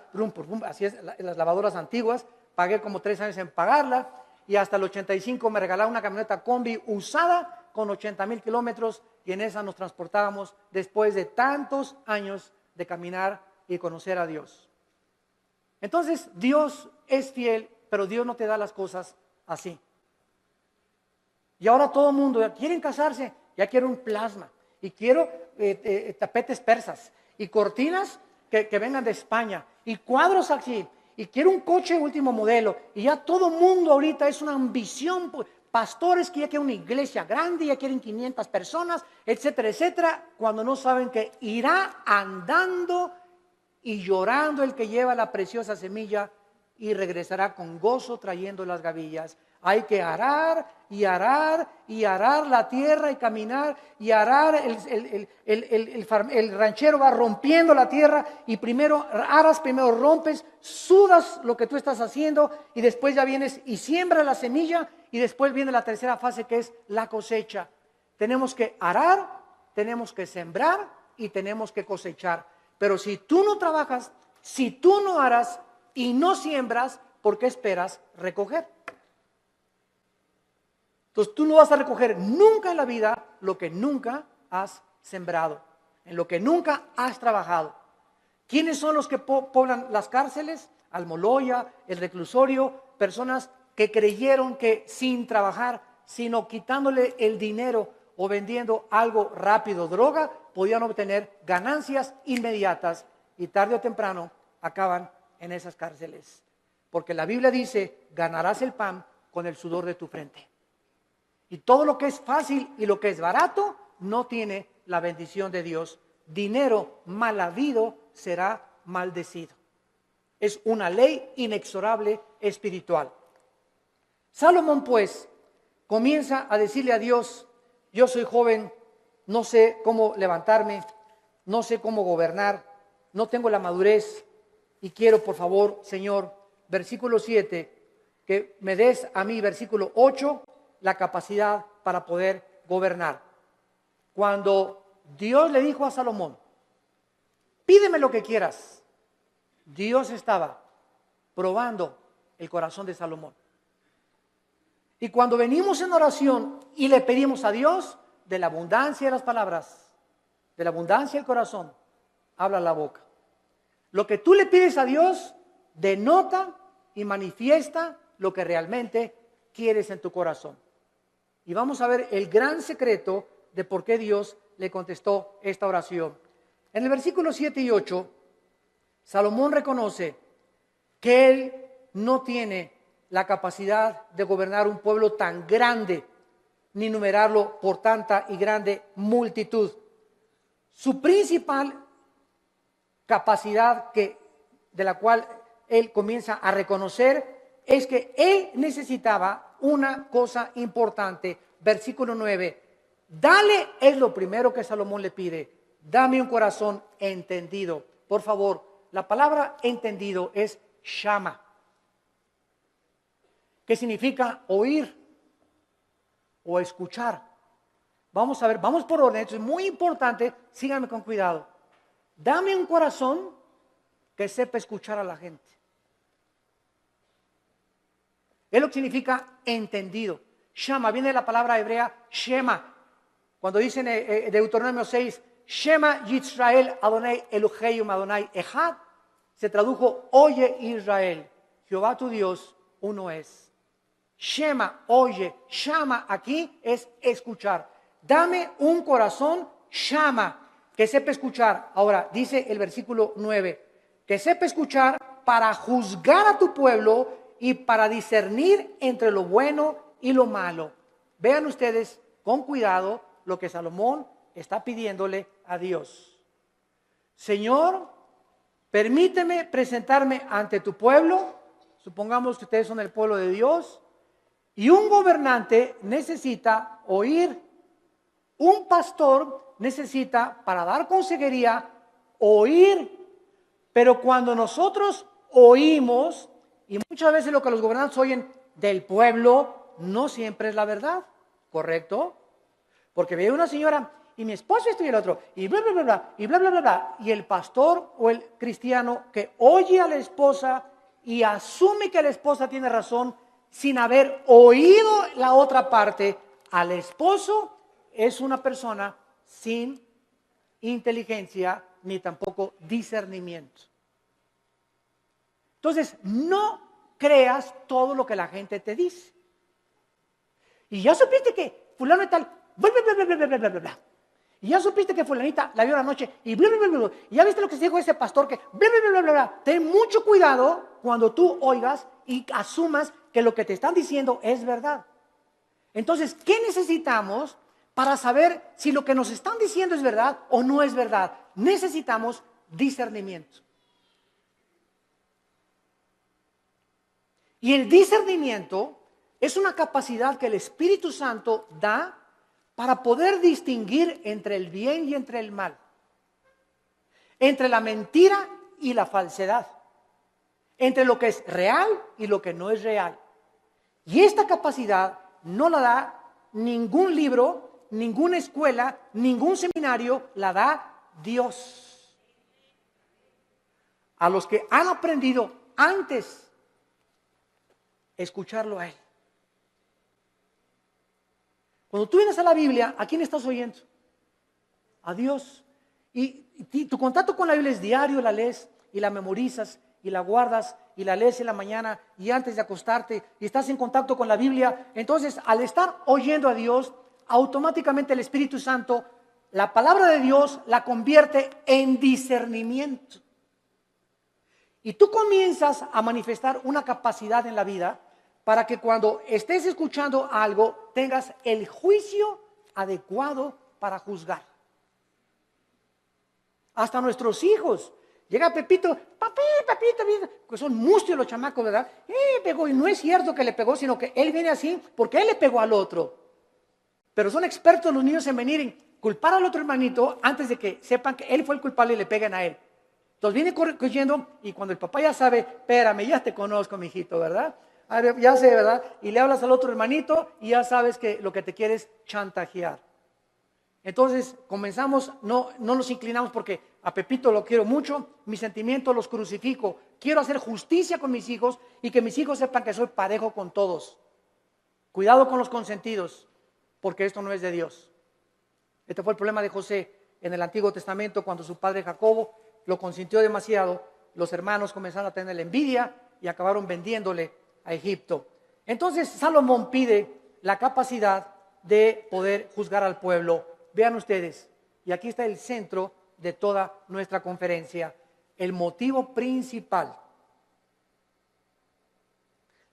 Así es, las lavadoras antiguas. Pagué como 3 años en pagarla, y hasta el 85 me regalaron una camioneta combi usada con 80,000 kilómetros, y en esa nos transportábamos después de tantos años de caminar y conocer a Dios. Entonces, Dios es fiel, pero Dios no te da las cosas así. Y ahora todo el mundo, ya quieren casarse, ya quiero un plasma, y quiero tapetes persas, y cortinas que vengan de España, y cuadros aquí, y quiero un coche último modelo, y ya todo el mundo ahorita es una ambición, pastores que ya quieren una iglesia grande, ya quieren 500 personas, etcétera, etcétera, cuando no saben que irá andando y llorando el que lleva la preciosa semilla y regresará con gozo trayendo las gavillas. Hay que arar y arar y arar la tierra y caminar y arar. El ranchero va rompiendo la tierra y primero aras, primero rompes, sudas lo que tú estás haciendo y después ya vienes y siembras la semilla y después viene la tercera fase que es la cosecha. Tenemos que arar, tenemos que sembrar y tenemos que cosechar. Pero si tú no trabajas, si tú no aras y no siembras, ¿por qué esperas recoger? Entonces tú no vas a recoger nunca en la vida lo que nunca has sembrado, en lo que nunca has trabajado. ¿Quiénes son los que poblan las cárceles? Almoloya, el reclusorio, personas que creyeron que sin trabajar, sino quitándole el dinero o vendiendo algo rápido, droga, podían obtener ganancias inmediatas y tarde o temprano acaban en esas cárceles. Porque la Biblia dice, ganarás el pan con el sudor de tu frente. Y todo lo que es fácil y lo que es barato no tiene la bendición de Dios. Dinero mal habido será maldecido. Es una ley inexorable espiritual. Salomón pues comienza a decirle a Dios, yo soy joven, no sé cómo levantarme, no sé cómo gobernar, no tengo la madurez y quiero por favor, Señor, versículo 7, que me des a mí, versículo 8, la capacidad para poder gobernar. Cuando Dios le dijo a Salomón, pídeme lo que quieras, Dios estaba probando el corazón de Salomón. Y cuando venimos en oración y le pedimos a Dios, de la abundancia de las palabras, de la abundancia del corazón, habla la boca. Lo que tú le pides a Dios denota y manifiesta lo que realmente quieres en tu corazón. Y vamos a ver el gran secreto de por qué Dios le contestó esta oración. En el versículo 7 y 8, Salomón reconoce que él no tiene la capacidad de gobernar un pueblo tan grande, ni numerarlo por tanta y grande multitud. Su principal capacidad de la cual él comienza a reconocer es que él necesitaba una cosa importante. Versículo 9, dale, es lo primero que Salomón le pide, dame un corazón entendido. Por favor, la palabra entendido es shama, que significa oír o escuchar. Vamos a ver, vamos por orden, esto es muy importante, síganme con cuidado. Dame un corazón que sepa escuchar a la gente. Es lo que significa entendido. Shama, viene de la palabra hebrea Shema. Cuando dicen Deuteronomio 6, Shema Yisrael Adonai Elohim Adonai Echad, se tradujo, oye Israel, Jehová tu Dios, uno es. Shema, oye, Shama aquí es escuchar. Dame un corazón, Shama, que sepa escuchar. Ahora, dice el versículo 9, que sepa escuchar para juzgar a tu pueblo y para discernir entre lo bueno y lo malo. Vean ustedes con cuidado lo que Salomón está pidiéndole a Dios. Señor, permíteme presentarme ante tu pueblo, supongamos que ustedes son el pueblo de Dios, y un gobernante necesita oír, un pastor necesita para dar consejería oír, pero cuando nosotros oímos, y muchas veces lo que los gobernantes oyen del pueblo, no siempre es la verdad, ¿correcto? Porque ve una señora, y mi esposo esto y el otro, y bla, bla, bla, bla, y bla, bla, bla, bla, y el pastor o el cristiano que oye a la esposa y asume que la esposa tiene razón, sin haber oído la otra parte, al esposo es una persona sin inteligencia ni tampoco discernimiento. Entonces, no creas todo lo que la gente te dice. Y ya supiste que fulano y tal, bla, bla, bla, bla, bla, bla, bla, bla. Y ya supiste que fulanita la vio la noche y bla, bla, bla, bla, bla. Y ya viste lo que se dijo ese pastor que bla, bla, bla, bla, bla, bla. Ten mucho cuidado cuando tú oigas y asumas que lo que te están diciendo es verdad. Entonces, ¿qué necesitamos para saber si lo que nos están diciendo es verdad o no es verdad? Necesitamos discernimiento. Y el discernimiento es una capacidad que el Espíritu Santo da para poder distinguir entre el bien y entre el mal, entre la mentira y la falsedad, entre lo que es real y lo que no es real. Y esta capacidad no la da ningún libro, ninguna escuela, ningún seminario, la da Dios. A los que han aprendido antes escucharlo a Él. Cuando tú vienes a la Biblia, ¿a quién estás oyendo? A Dios. Y tu contacto con la Biblia es diario, la lees y la memorizas y la guardas y la lees en la mañana y antes de acostarte y estás en contacto con la Biblia. Entonces, al estar oyendo a Dios, automáticamente el Espíritu Santo, la palabra de Dios la convierte en discernimiento. Y tú comienzas a manifestar una capacidad en la vida para que cuando estés escuchando algo tengas el juicio adecuado para juzgar. Hasta nuestros hijos. Llega Pepito, papi, que son mustios los chamacos, ¿verdad? Pegó, y no es cierto que le pegó, sino que él viene así porque él le pegó al otro. Pero son expertos los niños en venir en culpar al otro hermanito antes de que sepan que él fue el culpable y le peguen a él. Entonces viene corriendo y cuando el papá ya sabe, espérame, ya te conozco, mijito, ¿verdad? A ver, ya sé, ¿verdad? Y le hablas al otro hermanito y ya sabes que lo que te quiere es chantajear. Entonces comenzamos, no nos inclinamos porque a Pepito lo quiero mucho, mis sentimientos los crucifico. Quiero hacer justicia con mis hijos y que mis hijos sepan que soy parejo con todos. Cuidado con los consentidos, porque esto no es de Dios. Este fue el problema de José en el Antiguo Testamento cuando su padre Jacobo lo consintió demasiado. Los hermanos comenzaron a tener envidia y acabaron vendiéndole a Egipto. Entonces Salomón pide la capacidad de poder juzgar al pueblo. Vean ustedes, y aquí está el centro de toda nuestra conferencia, el motivo principal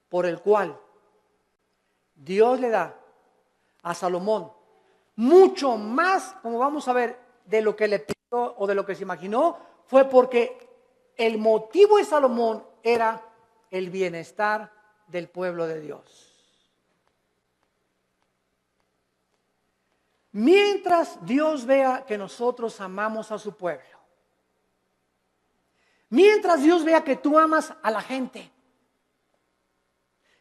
por el cual Dios le da a Salomón mucho más, como vamos a ver, de lo que le pidió o de lo que se imaginó, fue porque el motivo de Salomón era el bienestar del pueblo de Dios. Mientras Dios vea que nosotros amamos a su pueblo, mientras Dios vea que tú amas a la gente,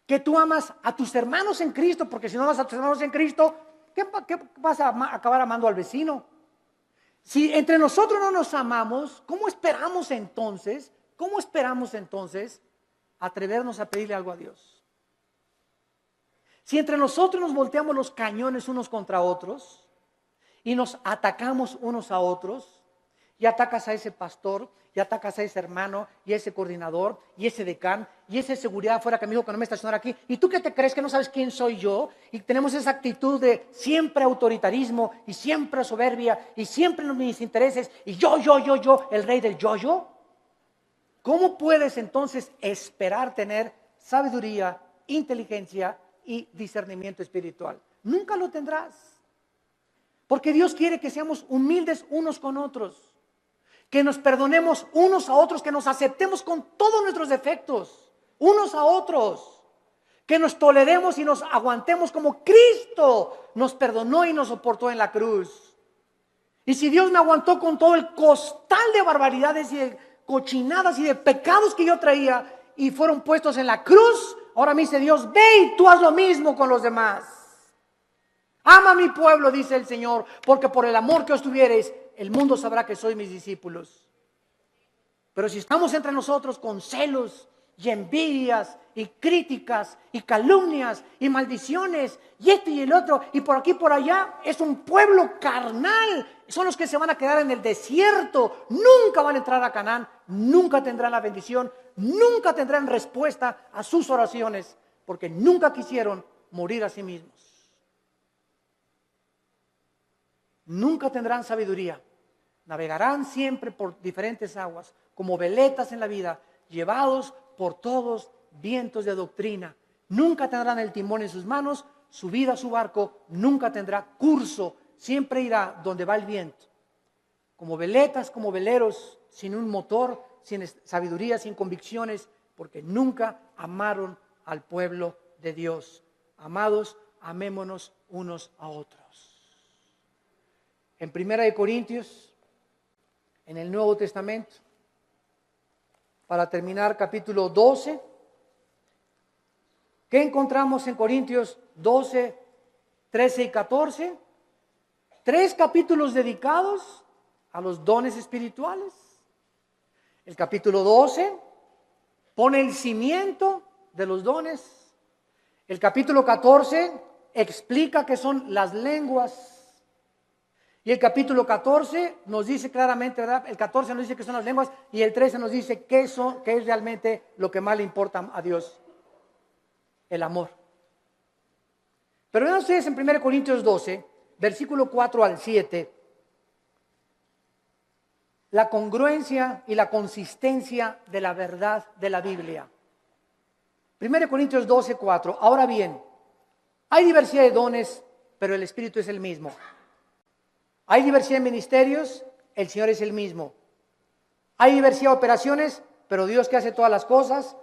que tú amas a tus hermanos en Cristo, porque si no amas a tus hermanos en Cristo, ¿qué vas a acabar amando al vecino? Si entre nosotros no nos amamos, ¿cómo esperamos entonces atrevernos a pedirle algo a Dios? Si entre nosotros nos volteamos los cañones unos contra otros y nos atacamos unos a otros, y atacas a ese pastor, y atacas a ese hermano, y a ese coordinador, y ese decán, y ese seguridad afuera que me dijo que no me estacionara aquí, ¿y tú qué te crees que no sabes quién soy yo? Y tenemos esa actitud de siempre autoritarismo, y siempre soberbia, y siempre mis intereses, y yo, el rey del yo. ¿Cómo puedes entonces esperar tener sabiduría, inteligencia y discernimiento espiritual? Nunca lo tendrás. Porque Dios quiere que seamos humildes unos con otros, que nos perdonemos unos a otros, que nos aceptemos con todos nuestros defectos, unos a otros, que nos toleremos y nos aguantemos como Cristo nos perdonó y nos soportó en la cruz. Y si Dios me aguantó con todo el costal de barbaridades y de cochinadas y de pecados que yo traía y fueron puestos en la cruz, ahora me dice Dios, ve y tú haz lo mismo con los demás. Ama a mi pueblo, dice el Señor, porque por el amor que os tuviereis, el mundo sabrá que sois mis discípulos. Pero si estamos entre nosotros con celos y envidias y críticas y calumnias y maldiciones y esto y el otro y por aquí y por allá. Es un pueblo carnal. Son los que se van a quedar en el desierto. Nunca van a entrar a Canaán. Nunca tendrán la bendición. Nunca tendrán respuesta a sus oraciones porque nunca quisieron morir a sí mismos. Nunca tendrán sabiduría. Navegarán siempre por diferentes aguas, como veletas en la vida, llevados por todos vientos de doctrina. Nunca tendrán el timón en sus manos, su vida, su barco, nunca tendrá curso, siempre irá donde va el viento. Como veletas, como veleros, sin un motor, sin sabiduría, sin convicciones, porque nunca amaron al pueblo de Dios. Amados, amémonos unos a otros. En 1 Corintios, en el Nuevo Testamento, para terminar, capítulo 12. ¿Qué encontramos en Corintios 12, 13 y 14? 3 capítulos dedicados a los dones espirituales. El capítulo 12 pone el cimiento de los dones. El capítulo 14 explica qué son las lenguas. Y el capítulo 14 nos dice claramente, ¿verdad? El 14 nos dice que son las lenguas y el 13 nos dice qué es realmente lo que más le importa a Dios. El amor. Pero vean ustedes en 1 Corintios 12, versículo 4 al 7, la congruencia y la consistencia de la verdad de la Biblia. 1 Corintios 12, 4. Ahora bien, hay diversidad de dones, pero el Espíritu es el mismo. Hay diversidad de ministerios, el Señor es el mismo. Hay diversidad de operaciones, pero Dios que hace todas las cosas,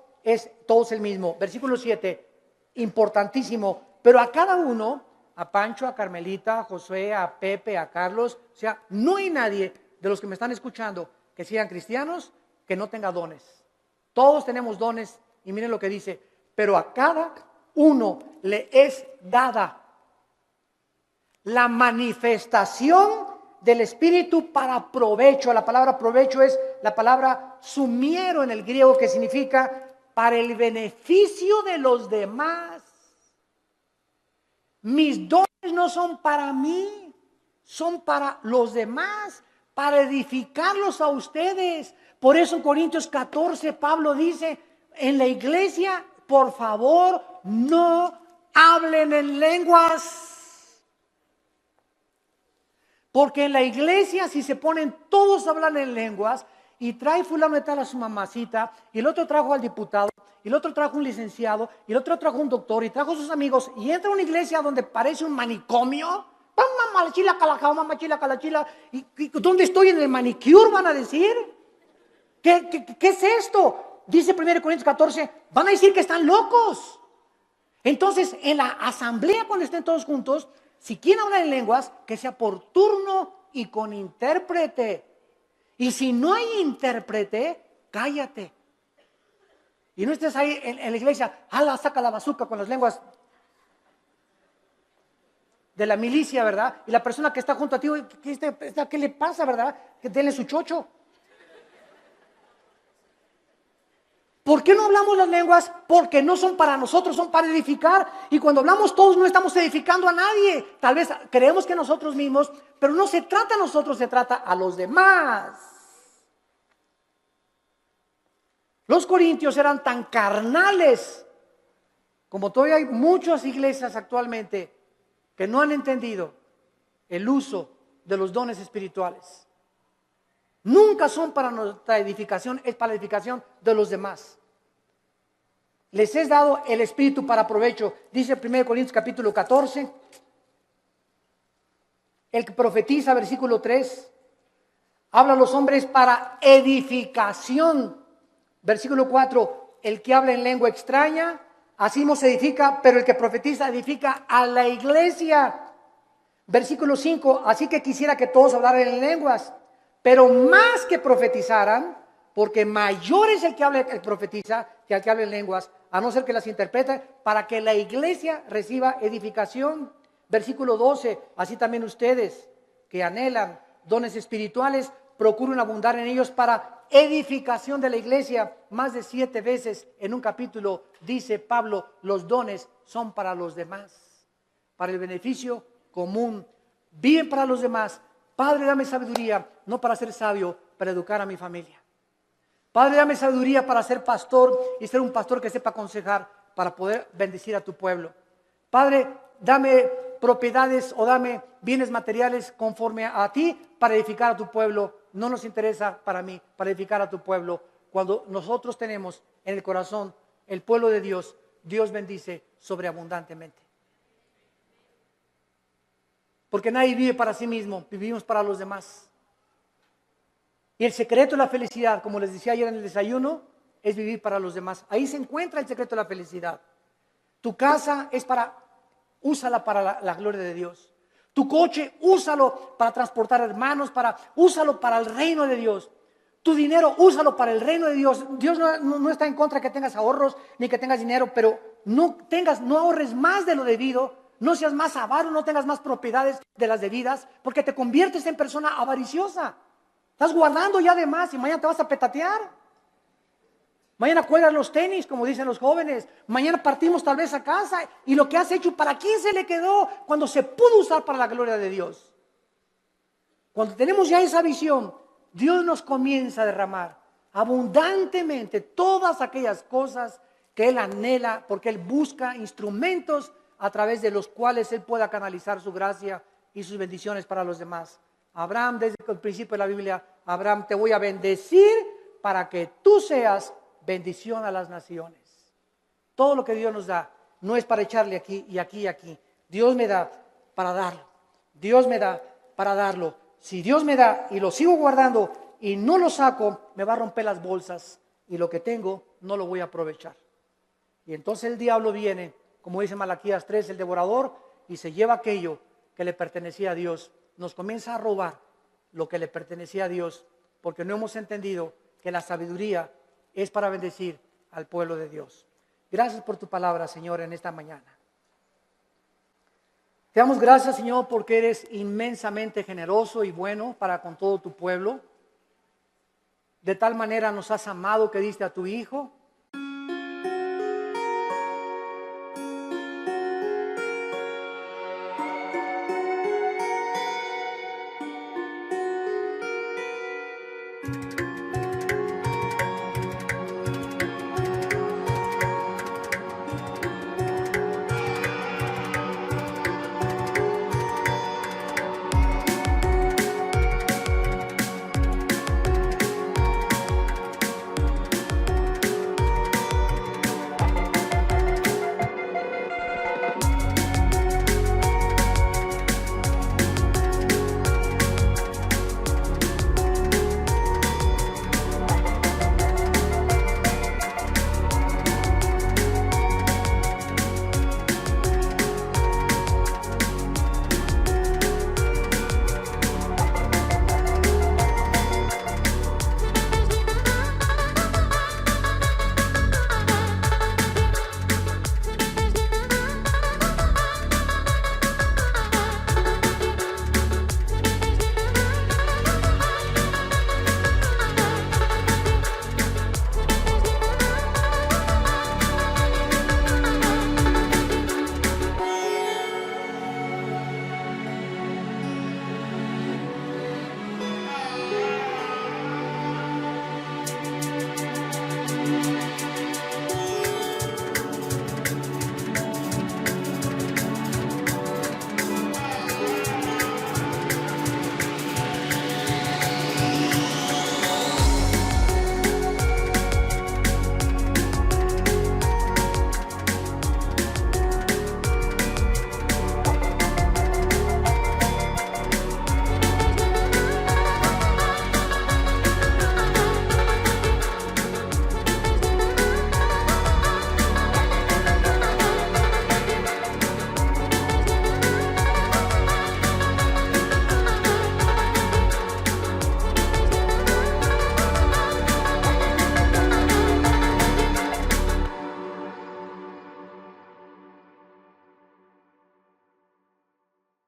todos el mismo. Versículo 7, importantísimo. Pero a cada uno, a Pancho, a Carmelita, a Josué, a Pepe, a Carlos, o sea, no hay nadie de los que me están escuchando que sean cristianos que no tenga dones. Todos tenemos dones y miren lo que dice, pero a cada uno le es dada la manifestación del Espíritu para provecho. La palabra provecho es la palabra sumiero en el griego, que significa para el beneficio de los demás. Mis dones no son para mí, son para los demás, para edificarlos a ustedes. Por eso en Corintios 14 Pablo dice, en la iglesia, por favor, no hablen en lenguas. Porque en la iglesia, si se ponen todos a hablar en lenguas, y trae fulano de tal a su mamacita, y el otro trajo al diputado, y el otro trajo un licenciado, y el otro trajo un doctor, y trajo a sus amigos, y entra a una iglesia donde parece un manicomio, y ¿dónde estoy en el manicure? Van a decir, ¿qué es esto? Dice 1 Corintios 14, van a decir que están locos. Entonces, en la asamblea, cuando estén todos juntos, si quieren hablar en lenguas, que sea por turno y con intérprete. Y si no hay intérprete, cállate. Y no estés ahí en la iglesia, saca la bazuca con las lenguas de la milicia, ¿verdad? Y la persona que está junto a ti, ¿qué le pasa, verdad? Que denle su chocho. ¿Por qué no hablamos las lenguas? Porque no son para nosotros, son para edificar. Y cuando hablamos todos no estamos edificando a nadie. Tal vez creemos que nosotros mismos, pero no se trata a nosotros, se trata a los demás. Los corintios eran tan carnales, como todavía hay muchas iglesias actualmente que no han entendido el uso de los dones espirituales. Nunca son para nuestra edificación, es para la edificación de los demás. Les es dado el Espíritu para provecho. Dice 1 Corintios capítulo 14. El que profetiza, versículo 3, habla a los hombres para edificación. Versículo 4, el que habla en lengua extraña, así no se edifica, pero el que profetiza edifica a la iglesia. Versículo 5, así que quisiera que todos hablaran en lenguas, pero más que profetizaran, porque mayor es el que habla, el profetiza, que el que habla en lenguas, a no ser que las interprete, para que la iglesia reciba edificación. Versículo 12, así también ustedes que anhelan dones espirituales, procuren abundar en ellos para edificación de la iglesia. Más de 7 veces en un capítulo dice Pablo, los dones son para los demás, para el beneficio común. Viven para los demás. Padre, dame sabiduría, no para ser sabio, para educar a mi familia. Padre, dame sabiduría para ser pastor y ser un pastor que sepa aconsejar para poder bendecir a tu pueblo. Padre, dame propiedades o dame bienes materiales conforme a ti para edificar a tu pueblo. No nos interesa para mí, para edificar a tu pueblo. Cuando nosotros tenemos en el corazón el pueblo de Dios, Dios bendice sobreabundantemente. Porque nadie vive para sí mismo, vivimos para los demás. Y el secreto de la felicidad, como les decía ayer en el desayuno, es vivir para los demás. Ahí se encuentra el secreto de la felicidad. Tu casa es úsala para la gloria de Dios. Tu coche, úsalo para transportar hermanos, úsalo para el reino de Dios. Tu dinero, úsalo para el reino de Dios. Dios no está en contra de que tengas ahorros ni que tengas dinero, pero no ahorres más de lo debido, no seas más avaro, no tengas más propiedades de las debidas, porque te conviertes en persona avariciosa. Estás guardando ya de más y mañana te vas a petatear. Mañana cuelgas los tenis, como dicen los jóvenes. Mañana partimos tal vez a casa. Y lo que has hecho, ¿para quién se le quedó? Cuando se pudo usar para la gloria de Dios. Cuando tenemos ya esa visión, Dios nos comienza a derramar abundantemente todas aquellas cosas que Él anhela, porque Él busca instrumentos a través de los cuales Él pueda canalizar su gracia y sus bendiciones para los demás. Abraham, desde el principio de la Biblia, Abraham, te voy a bendecir para que tú seas bendición a las naciones. Todo lo que Dios nos da no es para echarle aquí y aquí y aquí. Dios me da para darlo. Dios me da para darlo. Si Dios me da y lo sigo guardando y no lo saco, me va a romper las bolsas y lo que tengo no lo voy a aprovechar. Y entonces el diablo viene, como dice Malaquías 3, el devorador, y se lleva aquello que le pertenecía a Dios. Nos comienza a robar lo que le pertenecía a Dios, porque no hemos entendido que la sabiduría es para bendecir al pueblo de Dios. Gracias por tu palabra, Señor, en esta mañana. Te damos gracias, Señor, porque eres inmensamente generoso y bueno para con todo tu pueblo. De tal manera nos has amado que diste a tu Hijo